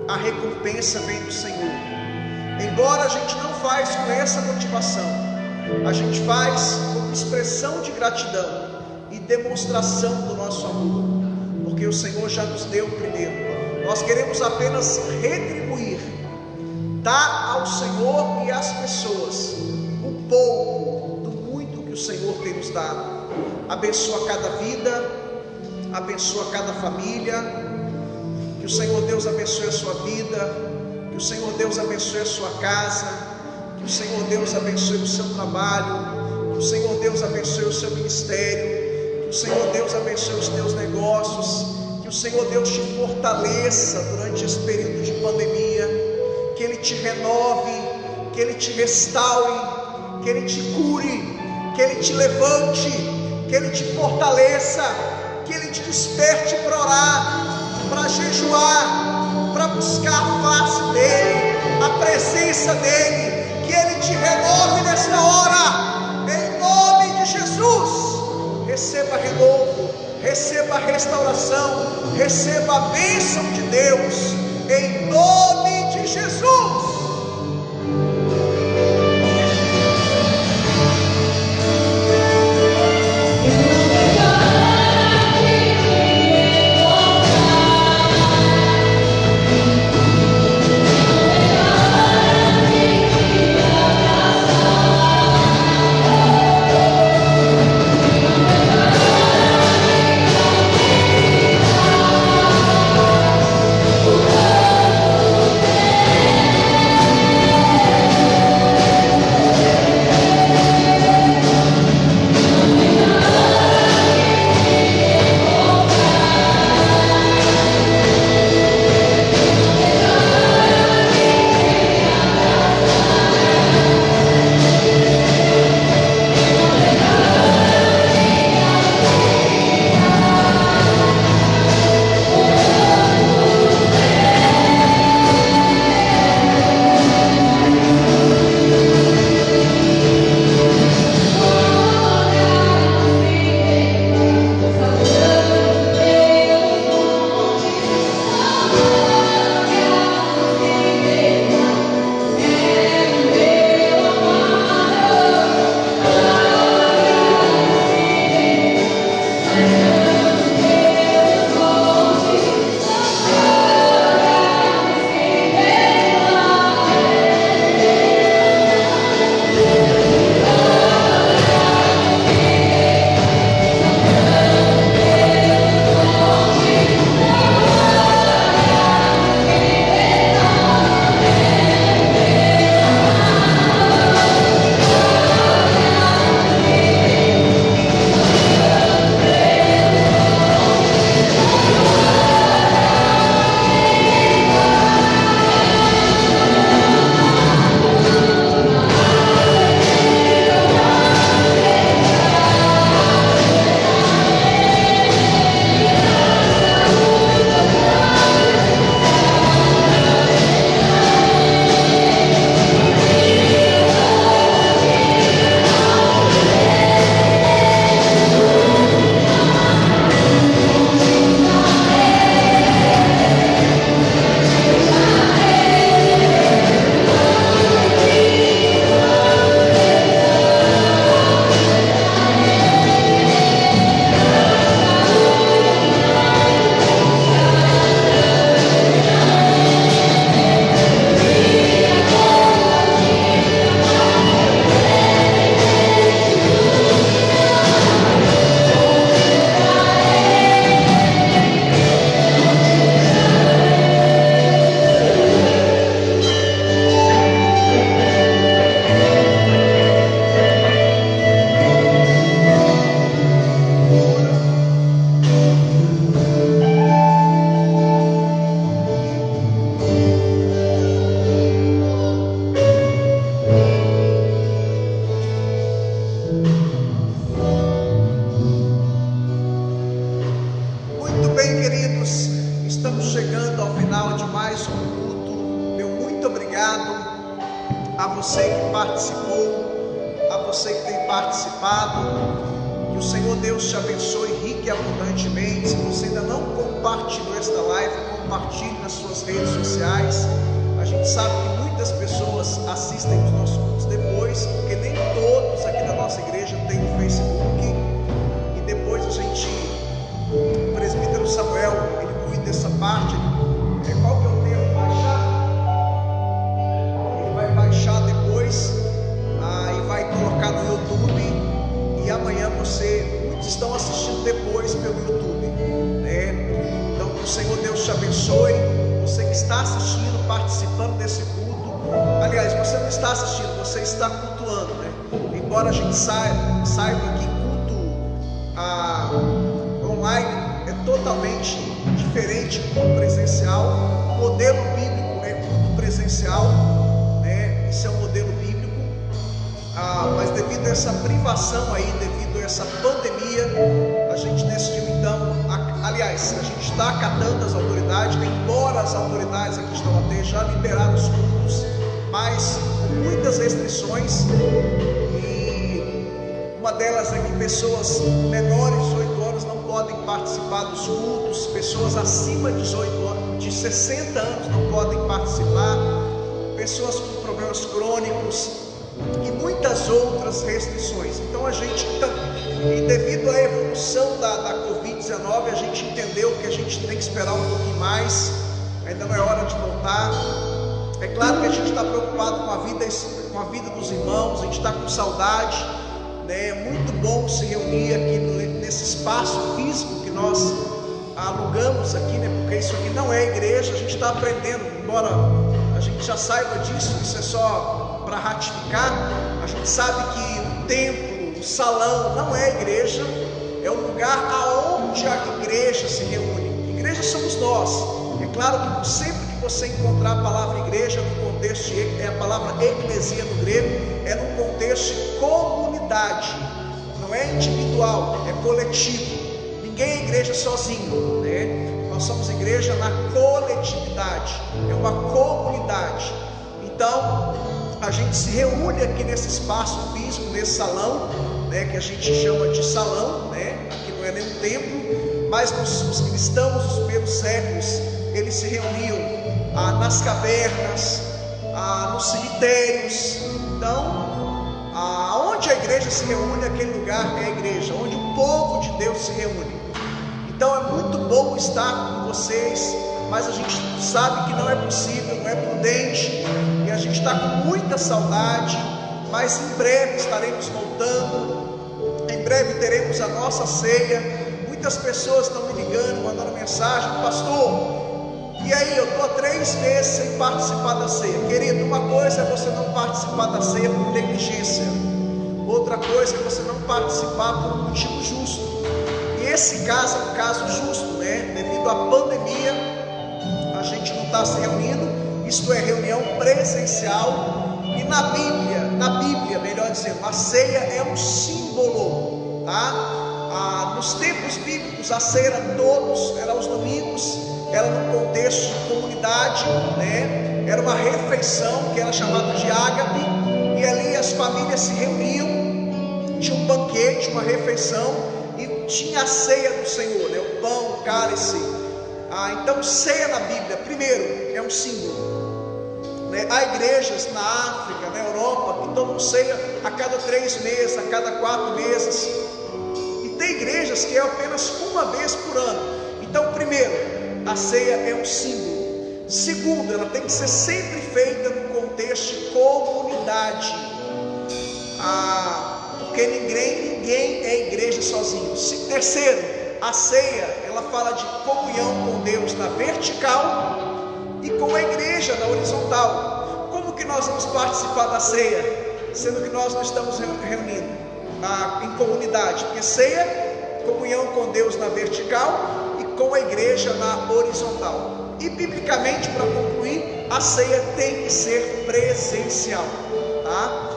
a recompensa vem do Senhor. Embora a gente não faz com essa motivação, a gente faz como expressão de gratidão e demonstração do nosso amor, porque o Senhor já nos deu primeiro. Nós queremos apenas retribuir, dar ao Senhor e às pessoas um pouco do muito que o Senhor tem nos dado. Abençoa cada vida, abençoa cada família, que o Senhor Deus abençoe a sua vida, que o Senhor Deus abençoe a sua casa, que o Senhor Deus abençoe o seu trabalho, que o Senhor Deus abençoe o seu ministério, que o Senhor Deus abençoe os teus negócios, que o Senhor Deus te fortaleça durante esse período de pandemia, que Ele te renove, que Ele te restaure, que Ele te cure, que Ele te levante, que Ele te fortaleça, que Ele te desperte para orar, para jejuar, para buscar a face dEle, a presença dEle, que Ele te renove nesta hora, em nome de Jesus. Receba renovo, receba restauração, receba a bênção de Deus, em nome de Jesus. tem participado. Que o Senhor Deus te abençoe rica e abundantemente. Se você ainda não compartilhou esta live, compartilhe nas suas redes sociais. A gente sabe que muitas pessoas assistem os nossos cultos depois, porque nem todos aqui da nossa igreja têm o Facebook. E depois o presbítero Samuel, ele cuida dessa parte. Qual que é o termo? Baixar? Ele vai baixar depois e vai colocar no YouTube. E amanhã muitos estão assistindo depois pelo YouTube, né? Então que o Senhor Deus te abençoe. Você que está assistindo, participando desse culto. Aliás, você não está assistindo, você está cultuando, né? Embora a gente saiba que culto online é totalmente diferente do culto presencial. O modelo bíblico é culto presencial, né? Isso é um modelo bíblico. Mas devido a essa privação aí, devido a essa pandemia, a gente decidiu então, aliás, a gente está acatando as autoridades, embora as autoridades aqui estão até já liberaram os cultos, mas com muitas restrições, e uma delas é que pessoas menores de 18 anos não podem participar dos cultos, pessoas acima de 60 anos não podem participar, pessoas com problemas crônicos e muitas outras restrições. Então e devido à evolução da Covid-19, a gente entendeu que a gente tem que esperar um pouquinho mais, ainda não é hora de voltar. É claro que a gente está preocupado com a vida dos irmãos, a gente está com saudade, né? É muito bom se reunir aqui nesse espaço físico que nós alugamos aqui, né? Porque isso aqui não é igreja, a gente está aprendendo, embora a gente já saiba disso, isso é só para ratificar. A gente sabe que o templo, o salão não é igreja, é o lugar aonde a igreja se reúne. Igreja somos nós. É claro que sempre que você encontrar a palavra igreja no contexto, é a palavra eclesia no grego, é no contexto de comunidade, não é individual, é coletivo. Ninguém é igreja sozinho, né? Nós somos igreja na coletividade, é uma comunidade. Então a gente se reúne aqui nesse espaço físico, nesse salão, né, que a gente chama de salão, né? Aqui não é nem um templo, mas os cristãos dos primeiros séculos, eles se reuniam nas cavernas, nos cemitérios. Então, onde a igreja se reúne, aquele lugar é a igreja, onde o povo de Deus se reúne. Então é muito bom estar com vocês, mas a gente sabe que não é possível, não é prudente, e a gente está com muita saudade, mas em breve estaremos voltando, em breve teremos a nossa ceia. Muitas pessoas estão me ligando, mandando mensagem: pastor, e aí, eu estou há 3 meses sem participar da ceia. Querido, uma coisa é você não participar da ceia por negligência, outra coisa é você não participar por um motivo justo. E esse caso é um caso justo, né? Devido à pandemia, a gente não está se reunindo, isto é, reunião presencial. E na Bíblia, melhor dizendo, a ceia é um símbolo, tá? Nos tempos bíblicos, a ceia era aos domingos, era no contexto de comunidade, né? Era uma refeição que era chamada de ágape, e ali as famílias se reuniam, tinha um banquete, uma refeição, e tinha a ceia do Senhor, né? O pão, o cálice. Então ceia na Bíblia, primeiro, é um símbolo, né? Há igrejas na África, na Europa, que tomam ceia a cada 3 meses, a cada 4 meses, e tem igrejas que é apenas uma vez por ano. Então, primeiro, a ceia é um símbolo. Segundo, ela tem que ser sempre feita no contexto de comunidade, porque ninguém é igreja sozinho. Terceiro, a ceia, ela fala de comunhão com Deus na vertical e com a igreja na horizontal. Como que nós vamos participar da ceia, sendo que nós não estamos reunindo em comunidade? Porque ceia, comunhão com Deus na vertical e com a igreja na horizontal. E biblicamente, para concluir, a ceia tem que ser presencial, tá?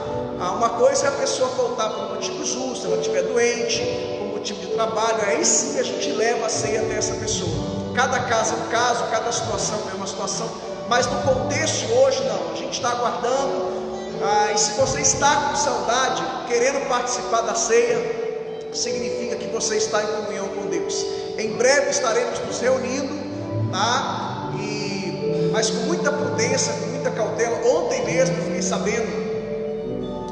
Uma coisa é a pessoa faltar por um motivo justo, se ela estiver doente, por motivo de trabalho, aí sim a gente leva a ceia até essa pessoa. Cada caso é um caso, cada situação é uma situação, mas no contexto hoje não, a gente está aguardando E se você está com saudade, querendo participar da ceia, significa que você está em comunhão com Deus. Em breve estaremos nos reunindo, tá? Mas com muita prudência, com muita cautela. Ontem mesmo fiquei sabendo,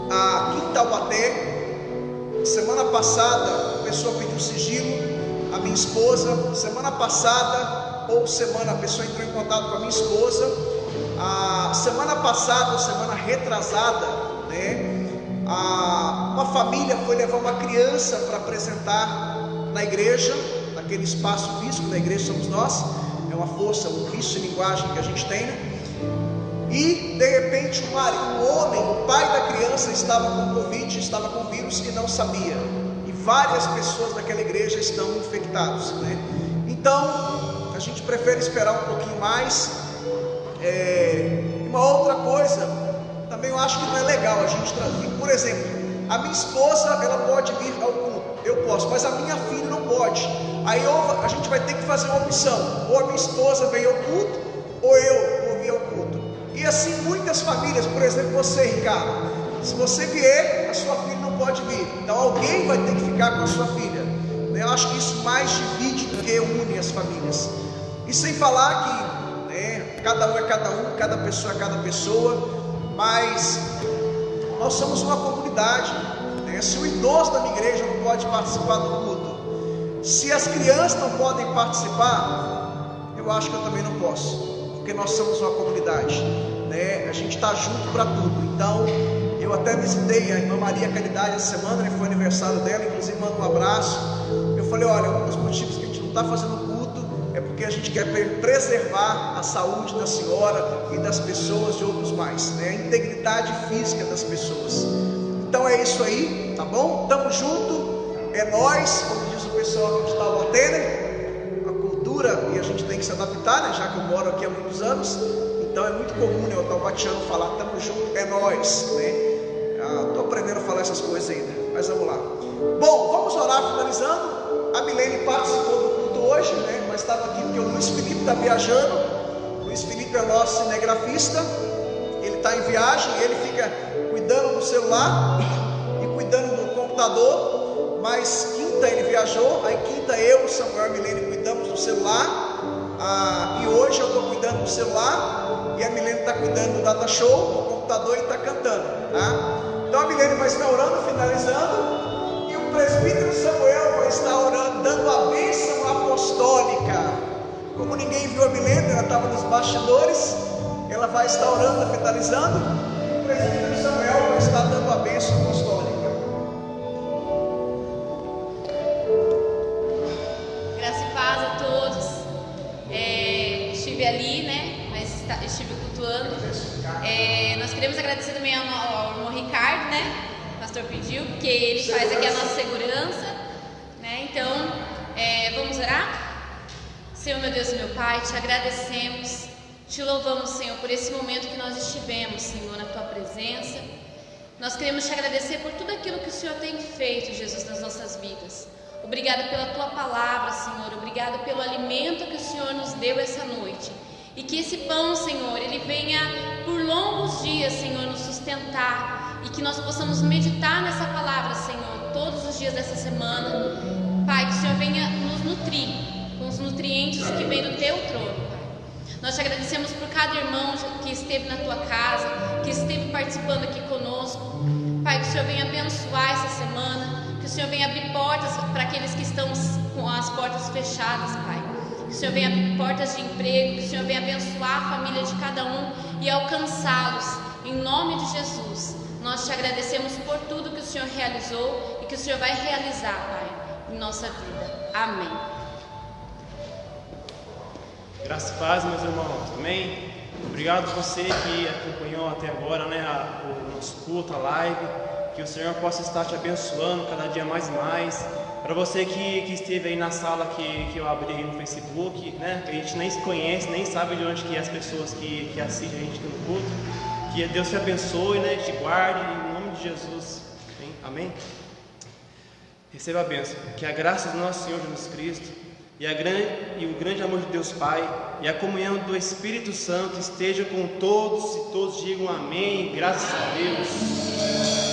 aqui em Taubaté, semana passada, a pessoa pediu sigilo, a minha esposa. Semana passada, a pessoa entrou em contato com a minha esposa. A semana passada, ou semana retrasada, né? Uma família foi levar uma criança para apresentar na igreja, naquele espaço físico da igreja somos nós. É uma força, um vício de linguagem que a gente tem, né? E de repente o homem, o pai da criança, estava com Covid, estava com vírus e não sabia. E várias pessoas daquela igreja estão infectadas, né? Então a gente prefere esperar um pouquinho mais. Uma outra coisa, também eu acho que não é legal a gente trazer. Por exemplo, a minha esposa, ela pode vir ao culto, eu posso, mas a minha filha não pode. Aí a gente vai ter que fazer uma opção: ou a minha esposa vem ao culto, ou eu vou vir ao culto. E assim muitas famílias, por exemplo, você, Ricardo, se você vier, a sua filha não pode vir, então alguém vai ter que ficar com a sua filha. Eu acho que isso mais divide do que une as famílias. E sem falar que cada um é cada um, cada pessoa é cada pessoa, mas nós somos uma comunidade, né? Se o idoso da minha igreja não pode participar do culto, se as crianças não podem participar, eu acho que eu também não posso, porque nós somos uma comunidade, né? A gente está junto para tudo. Então eu até visitei a irmã Maria Caridade essa semana, né? Foi aniversário dela, inclusive mando um abraço. Eu falei: olha, um dos motivos que a gente não está fazendo culto é porque a gente quer preservar a saúde da senhora e das pessoas e outros mais, né? A integridade física das pessoas. Então é isso aí, tá bom? Tamo junto, é nós, como diz o pessoal que está batendo, né? A cultura, e a gente tem que se adaptar, né? Já que eu moro aqui há muitos anos, então é muito comum, né, o taubatiano falar tamo junto, é nós, né? Tô aprendendo a falar essas coisas ainda, mas vamos lá. Bom, vamos orar finalizando. A Milene participou do culto hoje, né? Mas estava aqui porque o Luiz Felipe está viajando. O Luiz Felipe é nosso cinegrafista. Ele está em viagem, ele fica cuidando do celular e cuidando do computador. Mas quinta ele viajou, aí quinta eu, Samuel e Milene cuidamos do celular. E hoje eu estou cuidando do celular e a Milene está cuidando do data show, do computador, e está cantando, tá? Então a Milene vai estar orando, finalizando. O presbítero Samuel vai estar orando, dando a bênção apostólica. Como ninguém viu a Milene, ela estava nos bastidores, ela vai estar orando, finalizando. O presbítero Samuel vai estar dando a bênção apostólica. Graça e paz a todos. Estive ali, né? Mas estive cultuando. Nós queremos agradecer também ao irmão Ricardo, né? O pastor pediu, porque ele faz aqui a nossa segurança, né? Então, vamos orar? Senhor, meu Deus e meu Pai, te agradecemos, te louvamos, Senhor, por esse momento que nós estivemos, Senhor, na tua presença. Nós queremos te agradecer por tudo aquilo que o Senhor tem feito, Jesus, nas nossas vidas. Obrigada pela tua palavra, Senhor. Obrigada pelo alimento que o Senhor nos deu essa noite. E que esse pão, Senhor, ele venha por longos dias, Senhor, nos sustentar. E que nós possamos meditar nessa palavra, Senhor, todos os dias dessa semana. Pai, que o Senhor venha nos nutrir com os nutrientes que vêm do teu trono, Pai. Nós te agradecemos por cada irmão que esteve na tua casa, que esteve participando aqui conosco. Pai, que o Senhor venha abençoar essa semana, que o Senhor venha abrir portas para aqueles que estão com as portas fechadas, Pai. Que o Senhor venha abrir portas de emprego, que o Senhor venha abençoar a família de cada um e alcançá-los, em nome de Jesus. Nós te agradecemos por tudo que o Senhor realizou e que o Senhor vai realizar, Pai, em nossa vida. Amém. Graças e paz, meus irmãos. Amém. Obrigado a você que acompanhou até agora, né, o nosso culto, a live. Que o Senhor possa estar te abençoando cada dia mais e mais. Para você que esteve aí na sala que eu abri aí no Facebook, né, que a gente nem se conhece, nem sabe de onde que é as pessoas que assistem a gente aqui no culto. Que Deus te abençoe, né, te guarde, em nome de Jesus. Amém? Receba a bênção. Que a graça do nosso Senhor Jesus Cristo e o grande amor de Deus Pai e a comunhão do Espírito Santo esteja com todos, e todos digam amém, graças a Deus.